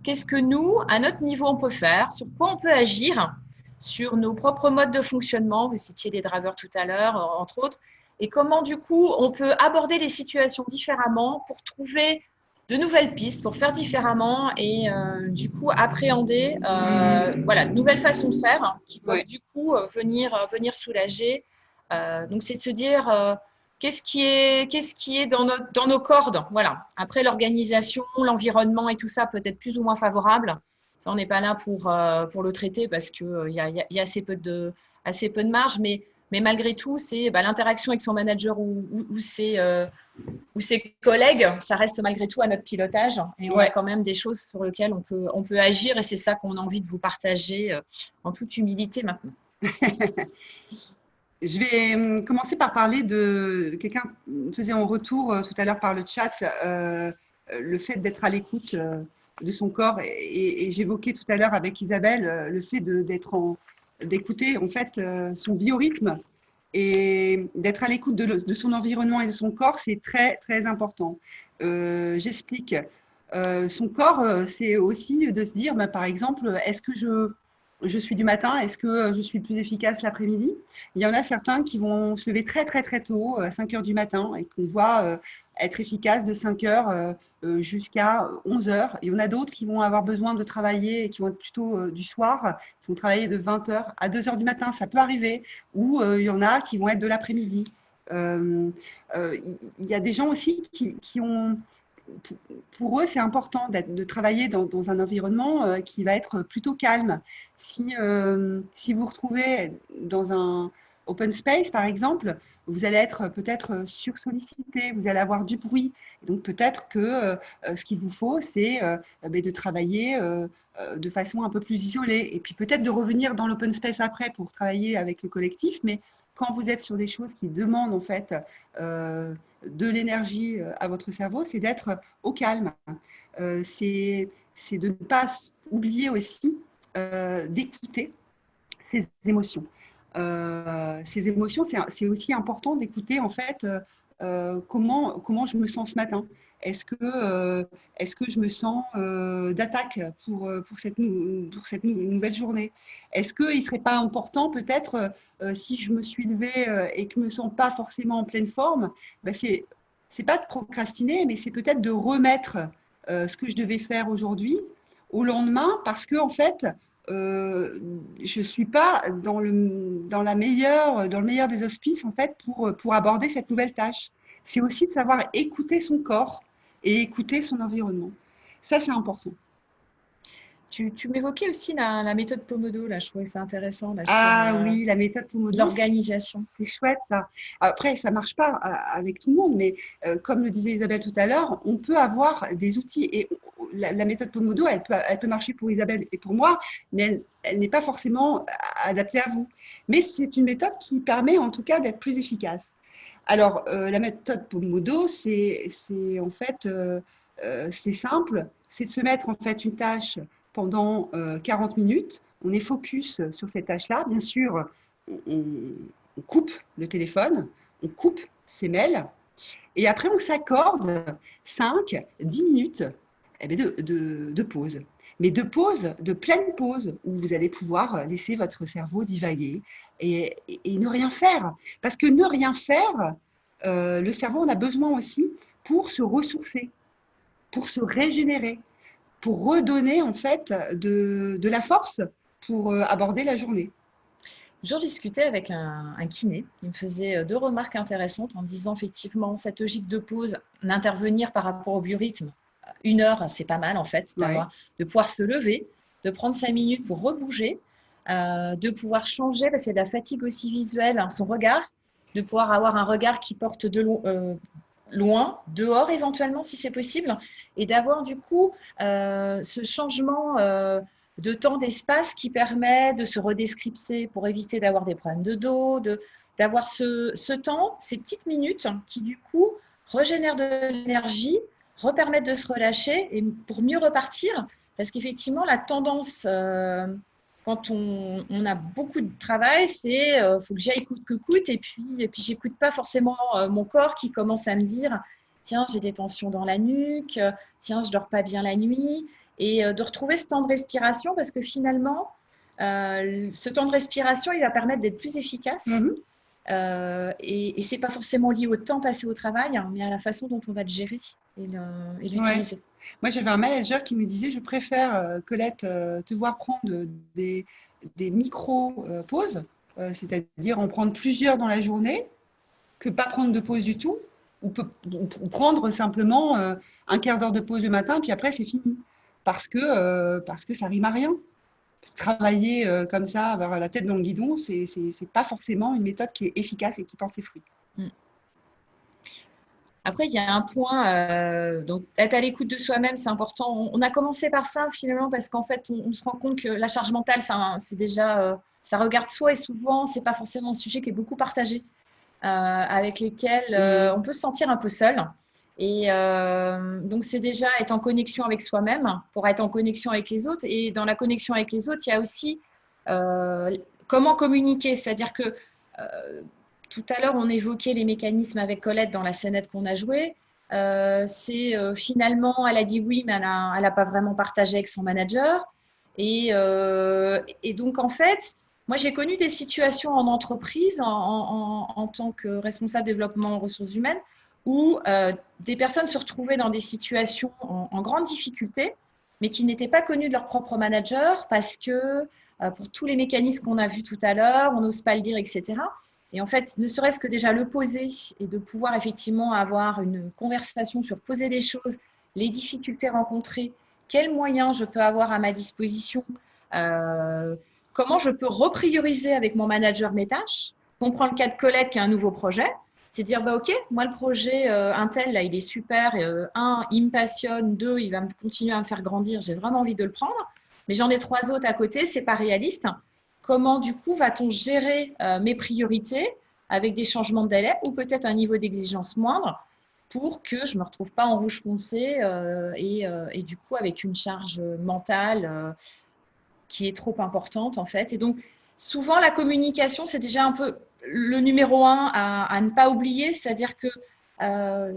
qu'est-ce que nous, à notre niveau, on peut faire? Sur quoi on peut agir? Sur nos propres modes de fonctionnement. Vous citiez les drivers tout à l'heure, entre autres. Et comment, du coup, on peut aborder les situations différemment pour trouver de nouvelles pistes, pour faire différemment et du coup appréhender de nouvelles façons de faire qui peuvent du coup venir soulager. Donc, c'est de se dire qu'est-ce qui est dans nos cordes. Voilà. Après, l'organisation, l'environnement et tout ça peut être plus ou moins favorable. Ça, on n'est pas là pour le traiter parce qu'il y a assez peu de marge, mais malgré tout, c'est l'interaction avec son manager ou ses collègues, ça reste malgré tout à notre pilotage. Et on a quand même des choses sur lesquelles on peut agir. Et c'est ça qu'on a envie de vous partager en toute humilité maintenant. Je vais commencer par parler de… Quelqu'un faisait en retour tout à l'heure par le chat le fait d'être à l'écoute de son corps. Et j'évoquais tout à l'heure avec Isabelle le fait d'être d'écouter en fait son biorhythme et d'être à l'écoute de son environnement et de son corps, c'est très, très important. J'explique. Son corps, c'est aussi de se dire, bah, par exemple, est-ce que je suis du matin, est-ce que je suis plus efficace l'après-midi? Il y en a certains qui vont se lever très, très, très tôt, à 5 heures du matin, et qu'on voit être efficace de 5 heures jusqu'à 11 heures. Il y en a d'autres qui vont avoir besoin de travailler et qui vont être plutôt du soir, qui vont travailler de 20 heures à 2 heures du matin, ça peut arriver, ou il y en a qui vont être de l'après-midi. Il y a des gens aussi qui ont, pour eux, c'est important de travailler dans un environnement qui va être plutôt calme. Si vous vous retrouvez dans un open space, par exemple, vous allez être peut-être sursollicité, vous allez avoir du bruit. Donc peut-être que ce qu'il vous faut, c'est de travailler de façon un peu plus isolée. Et puis peut-être de revenir dans l'open space après pour travailler avec le collectif. Mais quand vous êtes sur des choses qui demandent en fait de l'énergie à votre cerveau, c'est d'être au calme. C'est de ne pas oublier aussi d'écouter ses émotions. Ces émotions, c'est aussi important d'écouter en fait comment je me sens ce matin. Est-ce que je me sens d'attaque pour cette nouvelle journée? Est-ce qu'il ne serait pas important peut-être si je me suis levée et que je ne me sens pas forcément en pleine forme, ben c'est pas de procrastiner, mais c'est peut-être de remettre ce que je devais faire aujourd'hui au lendemain parce que en fait, je ne suis pas dans le meilleur des auspices en fait pour aborder cette nouvelle tâche. C'est aussi de savoir écouter son corps et écouter son environnement. Ça, c'est important. Tu m'évoquais aussi la méthode Pomodoro, là, je trouvais ça intéressant. Là, Ah oui, la méthode Pomodoro. L'organisation. C'est chouette ça. Après, ça ne marche pas avec tout le monde, mais comme le disait Isabelle tout à l'heure, on peut avoir des outils. Et la méthode Pomodoro, elle peut marcher pour Isabelle et pour moi, mais elle n'est pas forcément adaptée à vous. Mais c'est une méthode qui permet en tout cas d'être plus efficace. Alors, la méthode Pomodoro, c'est en fait, c'est simple, c'est de se mettre en fait une tâche pendant 40 minutes. On est focus sur cette tâche-là. Bien sûr, on coupe le téléphone, on coupe ses mails, et après on s'accorde 5-10 minutes de pause. Mais de pause, de pleine pause, où vous allez pouvoir laisser votre cerveau divaguer et ne rien faire. Parce que ne rien faire, le cerveau en a besoin aussi pour se ressourcer, pour se régénérer, pour redonner en fait de la force pour aborder la journée. J'en discutais avec un kiné. Il me faisait 2 remarques intéressantes en disant effectivement cette logique de pause, d'intervenir par rapport au biorhythme. 1 heure, c'est pas mal en fait, de pouvoir se lever, de prendre 5 minutes pour rebouger, de pouvoir changer parce qu'il y a de la fatigue aussi visuelle, son regard, de pouvoir avoir un regard qui porte loin, dehors éventuellement si c'est possible, et d'avoir du coup ce changement de temps, d'espace qui permet de se redescripter pour éviter d'avoir des problèmes de dos, d'avoir ce temps, ces petites minutes qui du coup régénèrent de l'énergie, repermettent de se relâcher et pour mieux repartir, parce qu'effectivement la tendance quand on a beaucoup de travail, c'est faut que j'aille coûte que coûte et puis j'écoute pas forcément mon corps qui commence à me dire tiens, j'ai des tensions dans la nuque, tiens, je dors pas bien la nuit, et de retrouver ce temps de respiration parce que finalement ce temps de respiration il va permettre d'être plus efficace. Et c'est pas forcément lié au temps passé au travail, hein, mais à la façon dont on va le gérer et l'utiliser. Ouais. Moi, j'avais un manager qui me disait, je préfère, Colette, te voir prendre des micro-pauses, c'est-à-dire en prendre plusieurs dans la journée, que pas prendre de pause du tout, ou prendre simplement un quart d'heure de pause le matin, puis après, c'est fini. Parce que ça rime à rien. Travailler comme ça, avoir la tête dans le guidon, c'est pas forcément une méthode qui est efficace et qui porte ses fruits. Après, il y a un point, donc être à l'écoute de soi-même, c'est important. On a commencé par ça finalement parce qu'en fait, on se rend compte que la charge mentale, c'est déjà, ça regarde soi et souvent, c'est pas forcément un sujet qui est beaucoup partagé, avec lesquels on peut se sentir un peu seul. Et donc, c'est déjà être en connexion avec soi-même pour être en connexion avec les autres. Et dans la connexion avec les autres, il y a aussi comment communiquer? C'est-à-dire que tout à l'heure, on évoquait les mécanismes avec Colette dans la scénette qu'on a jouée. Finalement, elle a dit oui, mais elle n'a pas vraiment partagé avec son manager. Et donc, en fait, moi, j'ai connu des situations en entreprise en tant que responsable développement ressources humaines où des personnes se retrouvaient dans des situations en grande difficulté, mais qui n'étaient pas connues de leur propre manager parce que pour tous les mécanismes qu'on a vus tout à l'heure, on n'ose pas le dire, etc. Et en fait, ne serait-ce que déjà le poser et de pouvoir effectivement avoir une conversation sur poser les choses, les difficultés rencontrées, quels moyens je peux avoir à ma disposition, comment je peux reprioriser avec mon manager mes tâches. On prend le cas de Colette qui a un nouveau projet, c'est dire, bah, OK, moi le projet Intel, là, il est super, un, il me passionne, deux, il va continuer à me faire grandir, j'ai vraiment envie de le prendre, mais j'en ai 3 autres à côté, c'est pas réaliste. Comment, du coup, va-t-on gérer mes priorités avec des changements de délai ou peut-être un niveau d'exigence moindre pour que je ne me retrouve pas en rouge foncé et du coup, avec une charge mentale qui est trop importante, en fait. Et donc, souvent, la communication, c'est déjà un peu le numéro 1 à ne pas oublier, c'est-à-dire qu'il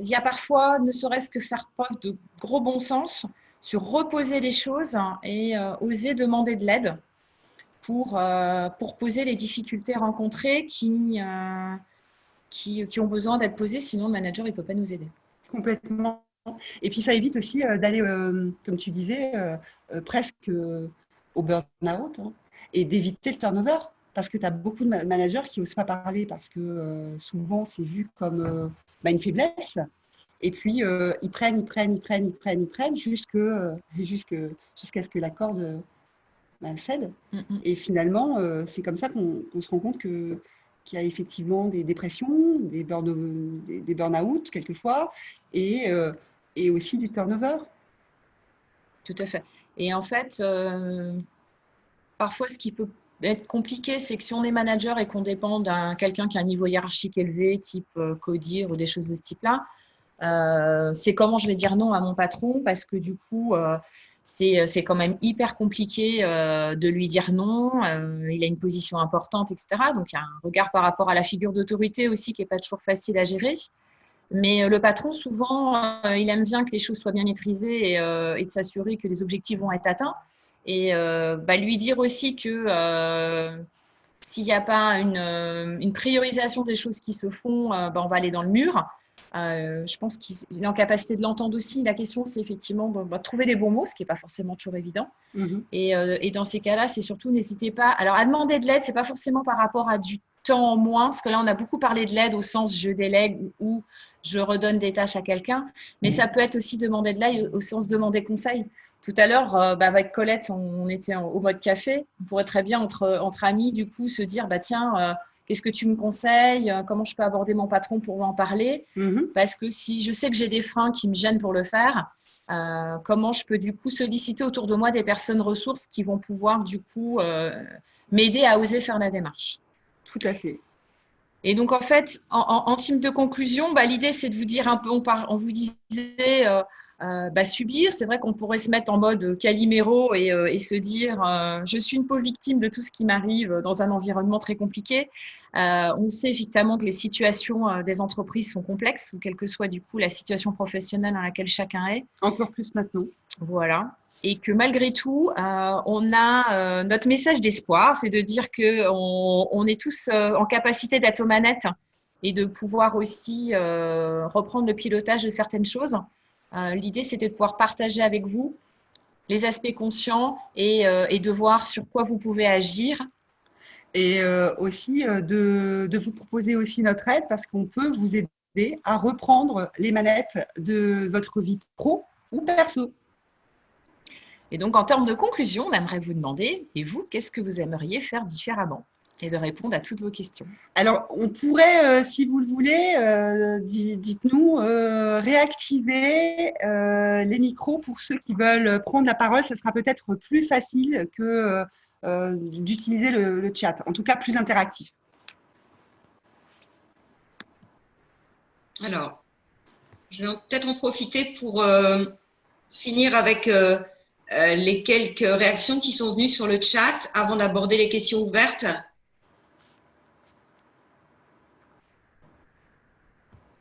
y a parfois, ne serait-ce que faire preuve de gros bon sens sur reposer les choses et oser demander de l'aide pour poser les difficultés rencontrées qui ont besoin d'être posées, sinon le manager ne peut pas nous aider. Complètement. Et puis ça évite aussi d'aller, comme tu disais, presque au burn-out et d'éviter le turnover. Parce que tu as beaucoup de managers qui n'osent pas parler parce que souvent c'est vu comme une faiblesse. Et puis ils prennent jusqu'à ce que la corde cède. Et finalement, c'est comme ça qu'on se rend compte qu'il y a effectivement des dépressions, des burn-out quelquefois, et aussi du turnover. Tout à fait. Et en fait, parfois, ce qui peut être compliqué, c'est que si on est manager et qu'on dépend d'un quelqu'un qui a un niveau hiérarchique élevé, type codir ou des choses de ce type-là, c'est comment je vais dire non à mon patron parce que du coup, c'est quand même hyper compliqué de lui dire non. Il a une position importante, etc. Donc, il y a un regard par rapport à la figure d'autorité aussi qui n'est pas toujours facile à gérer. Mais le patron, souvent, il aime bien que les choses soient bien maîtrisées et de s'assurer que les objectifs vont être atteints. Et lui dire aussi que s'il n'y a pas une priorisation des choses qui se font, on va aller dans le mur. Je pense qu'il est en capacité de l'entendre aussi. La question, c'est effectivement de trouver les bons mots, ce qui n'est pas forcément toujours évident. Et dans ces cas-là, c'est surtout, n'hésitez pas. Alors, à demander de l'aide, ce n'est pas forcément par rapport à du temps en moins, parce que là, on a beaucoup parlé de l'aide au sens je délègue ou je redonne des tâches à quelqu'un, mais ça peut être aussi demander de l'aide au sens demander conseil. Tout à l'heure, avec Colette, on était au mode café. On pourrait très bien, entre amis, du coup, se dire, tiens, qu'est-ce que tu me conseilles? Comment je peux aborder mon patron pour en parler? Parce que si je sais que j'ai des freins qui me gênent pour le faire, comment je peux du coup solliciter autour de moi des personnes ressources qui vont pouvoir du coup m'aider à oser faire la démarche. Tout à fait. Et donc en fait, en team de conclusion, l'idée c'est de vous dire un peu, on vous disait subir. C'est vrai qu'on pourrait se mettre en mode Calimero et se dire je suis une pauvre victime de tout ce qui m'arrive dans un environnement très compliqué. On sait effectivement que les situations des entreprises sont complexes, ou quelle que soit du coup la situation professionnelle dans laquelle chacun est. Encore plus maintenant. Voilà. Et que malgré tout, on a notre message d'espoir, c'est de dire qu'on est tous en capacité d'être aux manettes et de pouvoir aussi reprendre le pilotage de certaines choses. L'idée, c'était de pouvoir partager avec vous les aspects conscients et de voir sur quoi vous pouvez agir. Et aussi de vous proposer aussi notre aide parce qu'on peut vous aider à reprendre les manettes de votre vie pro ou perso. Et donc, en termes de conclusion, on aimerait vous demander, et vous, qu'est-ce que vous aimeriez faire différemment? Et de répondre à toutes vos questions. Alors, on pourrait, si vous le voulez, dites-nous, réactiver les micros pour ceux qui veulent prendre la parole. Ce sera peut-être plus facile que d'utiliser le chat, en tout cas plus interactif. Alors, je vais peut-être en profiter pour finir avec les quelques réactions qui sont venues sur le chat avant d'aborder les questions ouvertes.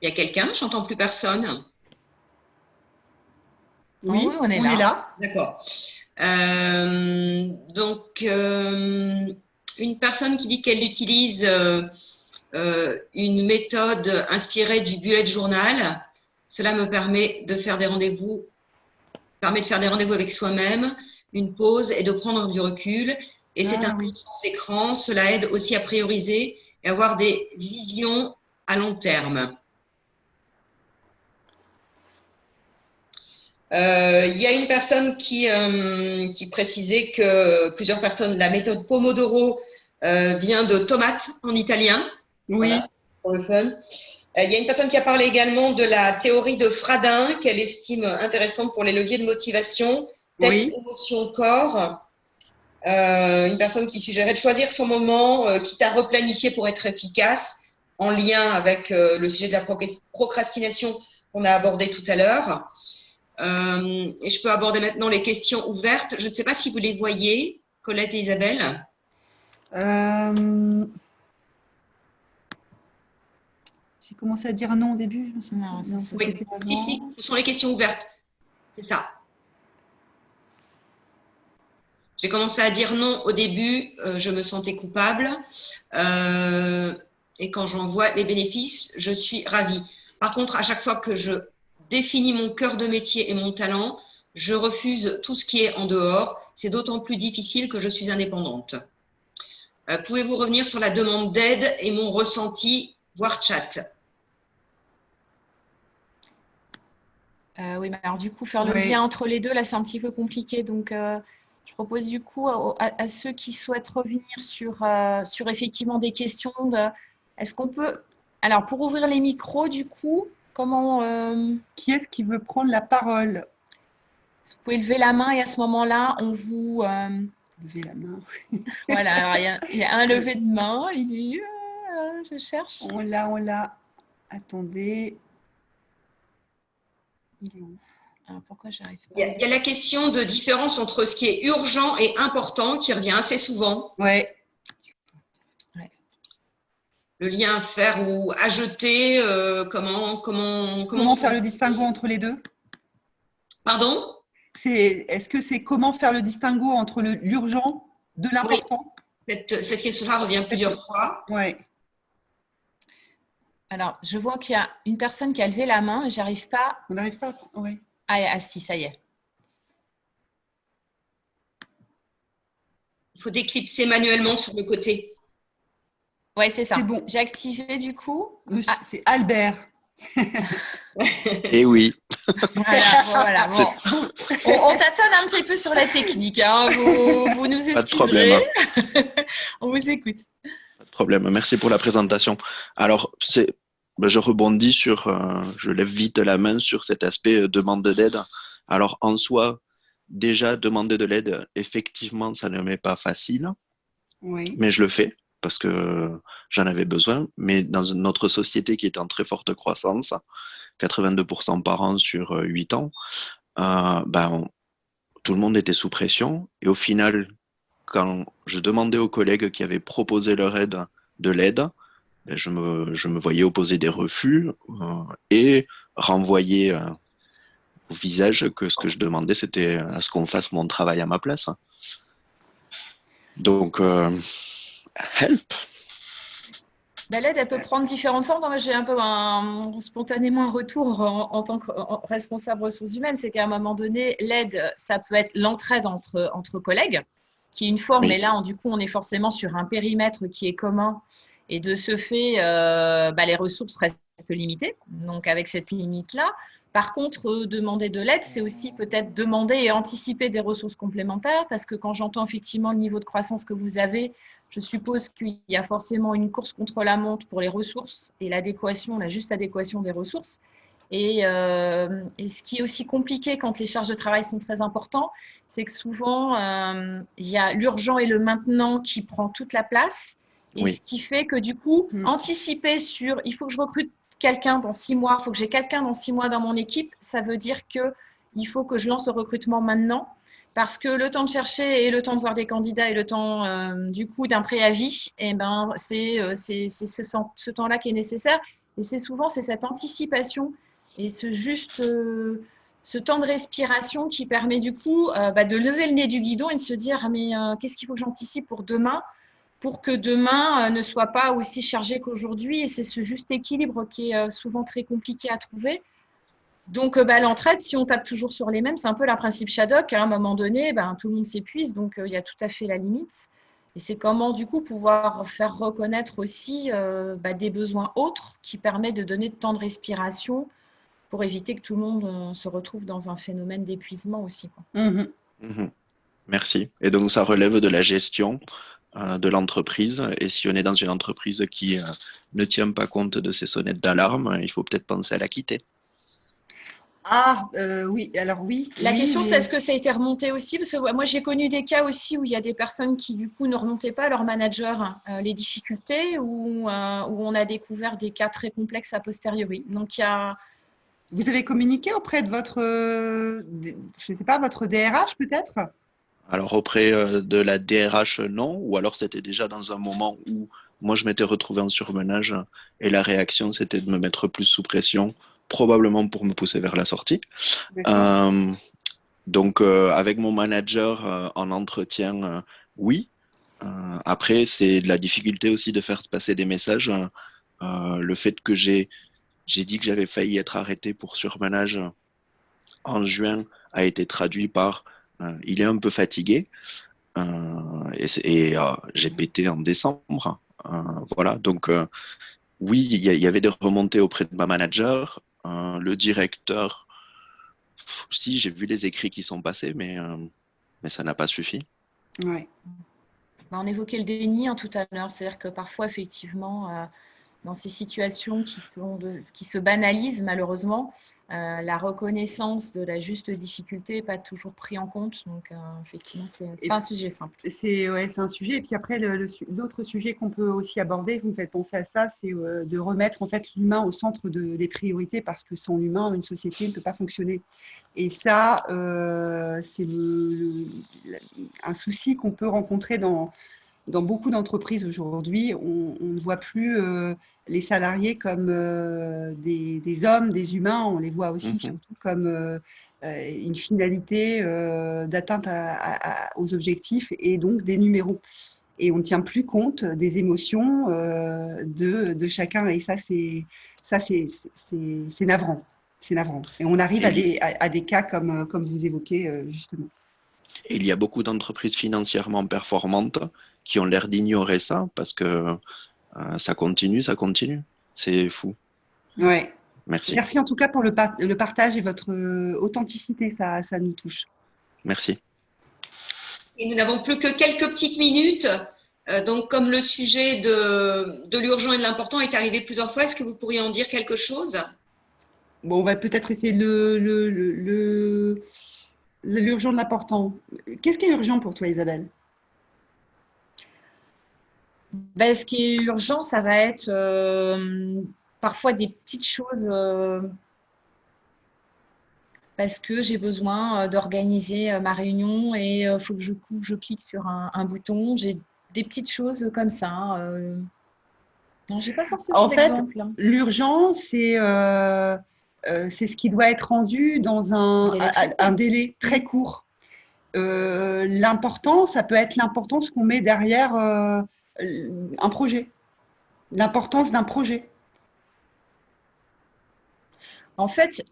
Il y a quelqu'un? J'entends plus personne. Oui, on est là. D'accord. Donc, une personne qui dit qu'elle utilise une méthode inspirée du bullet journal, cela me permet de faire des rendez-vous, avec soi-même, une pause et de prendre du recul. Et c'est un sans écran, cela aide aussi à prioriser et avoir des visions à long terme. Il y a une personne qui précisait que plusieurs personnes, la méthode Pomodoro vient de tomate en italien. Oui. Voilà, pour le fun. Il y a une personne qui a parlé également de la théorie de Fradin qu'elle estime intéressante pour les leviers de motivation, tête, émotion, corps. Une personne qui suggérait de choisir son moment, quitte à replanifier pour être efficace, en lien avec le sujet de la procrastination qu'on a abordé tout à l'heure. Et je peux aborder maintenant les questions ouvertes. Je ne sais pas si vous les voyez, Colette et Isabelle. J'ai commencé à dire non au début. Non, oui, si, ce sont les questions ouvertes. C'est ça. J'ai commencé à dire non au début, je me sentais coupable. Et quand j'en vois les bénéfices, je suis ravie. Par contre, à chaque fois que je définis mon cœur de métier et mon talent, je refuse tout ce qui est en dehors. C'est d'autant plus difficile que je suis indépendante. Pouvez-vous revenir sur la demande d'aide et mon ressenti, voire chat? Oui, mais alors du coup, faire le lien entre les deux, là, c'est un petit peu compliqué. Donc, je propose du coup à ceux qui souhaitent revenir sur effectivement des questions. Est-ce qu'on peut… Alors, pour ouvrir les micros, du coup, comment… Qui est-ce qui veut prendre la parole? Vous pouvez lever la main et à ce moment-là, on vous… Lever la main. Voilà, alors il y a un levé de main. Il dit je cherche. On l'a. Attendez. Il est où? Alors, pourquoi j'arrive pas? Il y a la question de différence entre ce qui est urgent et important qui revient assez souvent. Ouais. Le lien à faire ou à jeter, comment faire le distinguo entre les deux? Pardon? Est-ce que c'est comment faire le distinguo entre l'urgent de l'important? Oui. Cette question-là revient plusieurs fois. Oui. Alors, je vois qu'il y a une personne qui a levé la main et j'arrive pas. On n'arrive pas? Oui. Ah, si, ça y est. Il faut déclipser manuellement sur le côté. Oui, c'est ça. C'est bon. J'ai activé du coup. C'est Albert. Eh oui. Voilà. Bon. On tâtonne un petit peu sur la technique. Hein. Vous nous excuserez. Pas de problème. On vous écoute. Pas de problème. Merci pour la présentation. Alors, je rebondis je lève vite la main sur cet aspect demande d'aide. Alors, en soi, déjà, demander de l'aide, effectivement, ça ne m'est pas facile. Oui. Mais je le fais parce que j'en avais besoin. Mais dans notre société qui est en très forte croissance, 82% par an sur 8 ans, tout le monde était sous pression. Et au final, quand je demandais aux collègues qui avaient proposé leur aide de l'aide, je me voyais opposer des refus et renvoyer au visage que ce que je demandais, c'était à ce qu'on fasse mon travail à ma place. Donc, help! L'aide, elle peut prendre différentes formes. Moi, j'ai un peu spontanément un retour en tant que responsable ressources humaines. C'est qu'à un moment donné, l'aide, ça peut être l'entraide entre collègues, qui est une forme. Oui. Et là, du coup, on est forcément sur un périmètre qui est commun. Et de ce fait, les ressources restent limitées. Donc, avec cette limite-là, par contre, demander de l'aide, c'est aussi peut-être demander et anticiper des ressources complémentaires. Parce que quand j'entends effectivement le niveau de croissance que vous avez, je suppose qu'il y a forcément une course contre la montre pour les ressources et la juste adéquation des ressources. Et ce qui est aussi compliqué quand les charges de travail sont très importantes, c'est que souvent, il y a l'urgent et le maintenant qui prend toute la place. Et ce qui fait que du coup, anticiper sur « il faut que je recrute quelqu'un dans 6 mois, il faut que j'ai quelqu'un dans 6 mois dans mon équipe », ça veut dire qu'il faut que je lance le recrutement maintenant. Parce que le temps de chercher et le temps de voir des candidats et le temps du coup d'un préavis, c'est ce temps-là qui est nécessaire. Et c'est souvent cette anticipation et ce temps de respiration qui permet du coup de lever le nez du guidon et de se dire mais qu'est-ce qu'il faut que j'anticipe pour que demain ne soit pas aussi chargé qu'aujourd'hui. Et c'est ce juste équilibre qui est souvent très compliqué à trouver. Donc, l'entraide, si on tape toujours sur les mêmes, c'est un peu le principe Shadok. À un moment donné, tout le monde s'épuise, donc il y a tout à fait la limite. Et c'est comment, du coup, pouvoir faire reconnaître aussi des besoins autres qui permettent de donner de temps de respiration pour éviter que tout le monde se retrouve dans un phénomène d'épuisement aussi, quoi. Merci. Et donc, ça relève de la gestion de l'entreprise. Et si on est dans une entreprise qui ne tient pas compte de ces sonnettes d'alarme, il faut peut-être penser à la quitter. Oui, alors oui. La question, c'est est-ce que ça a été remonté aussi? Parce que moi, j'ai connu des cas aussi où il y a des personnes qui, du coup, ne remontaient pas à leur manager les difficultés, où on a découvert des cas très complexes a posteriori. Donc, il y a… Vous avez communiqué auprès de votre, je sais pas, votre DRH peut-être? Alors, auprès de la DRH, non. Ou alors, c'était déjà dans un moment où moi, je m'étais retrouvé en surmenage et la réaction, c'était de me mettre plus sous pression, probablement pour me pousser vers la sortie. Donc, avec mon manager en entretien, oui. Après, c'est de la difficulté aussi de faire passer des messages. Le fait que j'ai dit que j'avais failli être arrêté pour surmenage en juin a été traduit par il est un peu fatigué. Et j'ai pété en décembre. Voilà, donc oui, il y avait des remontées auprès de ma manager. Le directeur, si j'ai vu les écrits qui sont passés, mais ça n'a pas suffi. Ouais. On évoquait le déni tout à l'heure, c'est-à-dire que parfois, effectivement, dans ces situations qui se banalisent malheureusement, la reconnaissance de la juste difficulté n'est pas toujours pris en compte. Donc, effectivement, ce n'est pas un sujet simple. C'est un sujet. Et puis après, l'autre sujet qu'on peut aussi aborder, vous me faites penser à ça, c'est de remettre en fait l'humain au centre des priorités, parce que sans l'humain, une société ne peut pas fonctionner. Et ça, c'est un souci qu'on peut rencontrer dans beaucoup d'entreprises aujourd'hui. On ne voit plus les salariés comme des hommes, des humains. On les voit aussi surtout comme une finalité d'atteinte aux objectifs et donc des numéros. Et on ne tient plus compte des émotions de chacun. Et ça, c'est navrant. C'est navrant. Et on arrive à des cas comme vous évoquez justement. Et il y a beaucoup d'entreprises financièrement performantes qui ont l'air d'ignorer ça, parce que ça continue. C'est fou. Ouais. Merci. Merci en tout cas pour le partage et votre authenticité, ça nous touche. Merci. Et nous n'avons plus que quelques petites minutes. Donc, comme le sujet de l'urgent et de l'important est arrivé plusieurs fois, est-ce que vous pourriez en dire quelque chose? Bon, on va peut-être essayer l'urgent de l'important. Qu'est-ce qui est urgent pour toi, Isabelle? Ce qui est urgent, ça va être parfois des petites choses parce que j'ai besoin d'organiser ma réunion et il faut que je clique sur un bouton. J'ai des petites choses comme ça. Non, j'ai pas forcément d'exemple. En fait, l'urgent, c'est ce qui doit être rendu dans un délai très court. L'important, ça peut être l'importance qu'on met derrière un projet, l'importance d'un projet. En fait,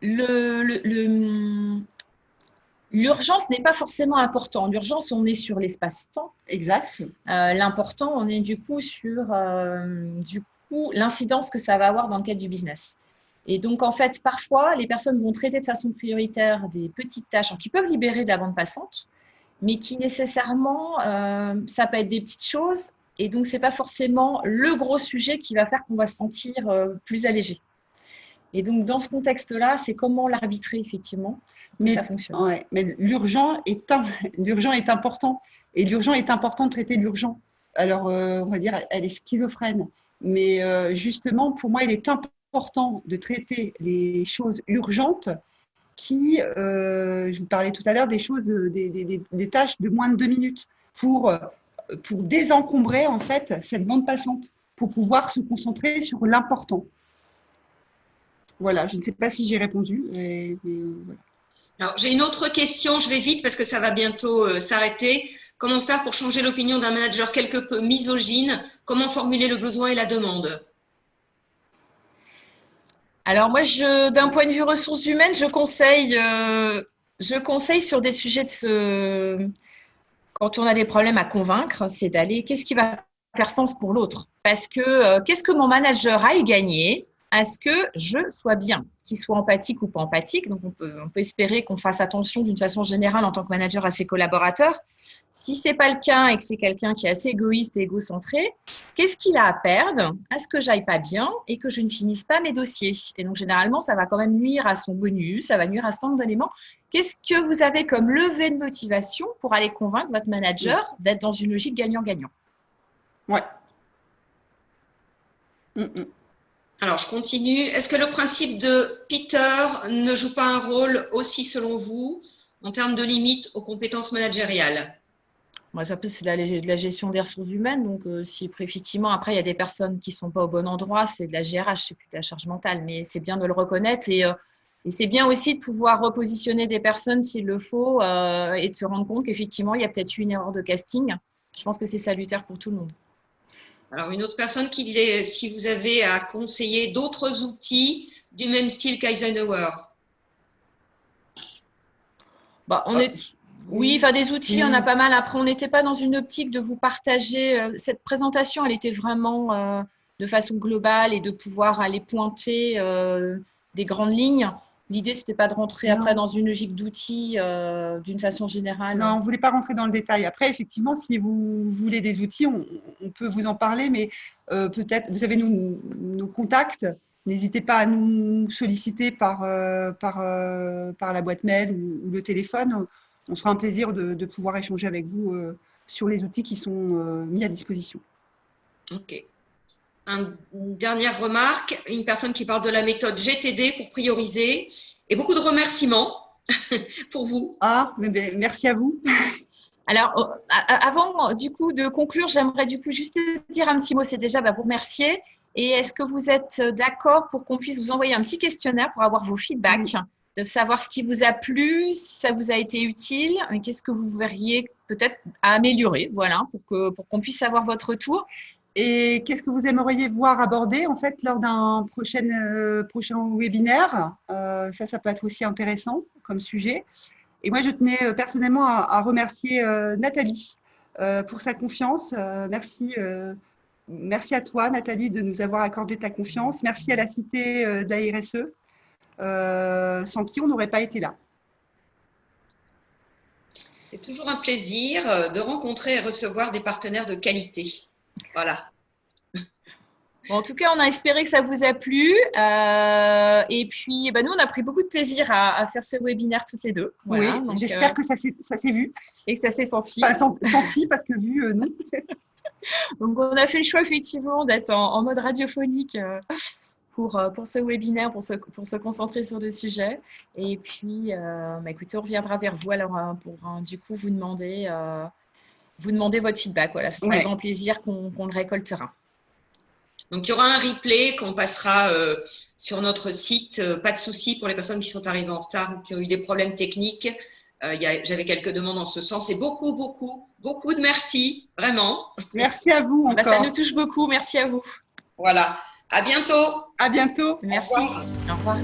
l'urgence n'est pas forcément important. L'urgence, on est sur l'espace-temps. Exact. L'important, on est du coup sur l'incidence que ça va avoir dans le cadre du business. Et donc, en fait, parfois, les personnes vont traiter de façon prioritaire des petites tâches qui peuvent libérer de la bande passante, mais qui nécessairement, ça peut être des petites choses. Et donc, ce n'est pas forcément le gros sujet qui va faire qu'on va se sentir plus allégé. Et donc, dans ce contexte-là, c'est comment l'arbitrer, effectivement, pour que ça fonctionne. Ouais, mais l'urgent est important. Et l'urgent est important de traiter l'urgent. Alors, on va dire, elle est schizophrène. Mais justement, pour moi, il est important de traiter les choses urgentes qui, je vous parlais tout à l'heure, des choses, des tâches de moins de 2 minutes pour désencombrer, en fait, cette bande passante, pour pouvoir se concentrer sur l'important. Voilà, je ne sais pas si j'ai répondu. Voilà. Alors, j'ai une autre question, je vais vite parce que ça va bientôt s'arrêter. Comment faire pour changer l'opinion d'un manager quelque peu misogyne? Comment formuler le besoin et la demande? Alors moi, d'un point de vue ressources humaines, je conseille sur des sujets quand on a des problèmes à convaincre, c'est d'aller, qu'est-ce qui va faire sens pour l'autre? Parce que qu'est-ce que mon manager a gagné à ce que je sois bien, qu'il soit empathique ou pas empathique. Donc, on peut espérer qu'on fasse attention d'une façon générale en tant que manager à ses collaborateurs. Si ce n'est pas le cas et que c'est quelqu'un qui est assez égoïste et égocentré, qu'est-ce qu'il a à perdre à ce que j'aille pas bien et que je ne finisse pas mes dossiers? Et donc, généralement, ça va quand même nuire à son bonus, ça va nuire à ce nombre d'éléments. Qu'est-ce que vous avez comme levier de motivation pour aller convaincre votre manager d'être dans une logique gagnant-gagnant? Ouais. Alors, je continue. Est-ce que le principe de Peter ne joue pas un rôle aussi, selon vous, en termes de limite aux compétences managériales? Moi, ça c'est de la gestion des ressources humaines. Donc, si effectivement, après, il y a des personnes qui ne sont pas au bon endroit, c'est de la GRH, c'est plus de la charge mentale. Mais c'est bien de le reconnaître et c'est bien aussi de pouvoir repositionner des personnes s'il le faut et de se rendre compte qu'effectivement, il y a peut-être eu une erreur de casting. Je pense que c'est salutaire pour tout le monde. Alors, une autre personne si vous avez à conseiller d'autres outils du même style qu'Eisenhower. Oui, enfin des outils, on a pas mal. Après, on n'était pas dans une optique de vous partager. Cette présentation, elle était vraiment de façon globale et de pouvoir aller pointer des grandes lignes. L'idée, c'était pas de rentrer après dans une logique d'outils d'une façon générale. Non, on ne voulait pas rentrer dans le détail. Après, effectivement, si vous voulez des outils, on peut vous en parler, mais peut-être, vous avez nos contacts. N'hésitez pas à nous solliciter par la boîte mail ou le téléphone. On sera un plaisir de pouvoir échanger avec vous sur les outils qui sont mis à disposition. Ok. Une dernière remarque, une personne qui parle de la méthode GTD pour prioriser et beaucoup de remerciements pour vous. Mais merci à vous. Alors, avant du coup de conclure, j'aimerais du coup juste dire un petit mot. C'est déjà vous remercier. Et est-ce que vous êtes d'accord pour qu'on puisse vous envoyer un petit questionnaire pour avoir vos feedbacks, de savoir ce qui vous a plu, si ça vous a été utile, qu'est-ce que vous verriez peut-être à améliorer, voilà, pour qu'on puisse avoir votre retour. Et qu'est-ce que vous aimeriez voir aborder en fait lors d'un prochain webinaire? Ça peut être aussi intéressant comme sujet. Et moi, je tenais personnellement à remercier Nathalie pour sa confiance. Merci à toi, Nathalie, de nous avoir accordé ta confiance. Merci à la Cité de la RSE, sans qui on n'aurait pas été là. C'est toujours un plaisir de rencontrer et recevoir des partenaires de qualité. Voilà. Bon, en tout cas, on a espéré que ça vous a plu. Et puis, nous, on a pris beaucoup de plaisir à faire ce webinaire toutes les deux. Voilà, oui, j'espère que ça s'est vu. Et que ça s'est senti. Enfin, senti, parce que vu, non. Donc, on a fait le choix, effectivement, d'être en mode radiophonique pour ce webinaire, pour se concentrer sur le sujet. Et puis, écoutez, on reviendra vers vous alors pour du coup vous demander votre feedback. Voilà, ce sera avec grand plaisir qu'on le récoltera. Donc, il y aura un replay qu'on passera sur notre site. Pas de souci pour les personnes qui sont arrivées en retard ou qui ont eu des problèmes techniques. J'avais quelques demandes en ce sens et beaucoup de merci, vraiment. Merci à vous encore. Ça nous touche beaucoup. Merci à vous. Voilà. À bientôt. À bientôt. Merci. Au revoir.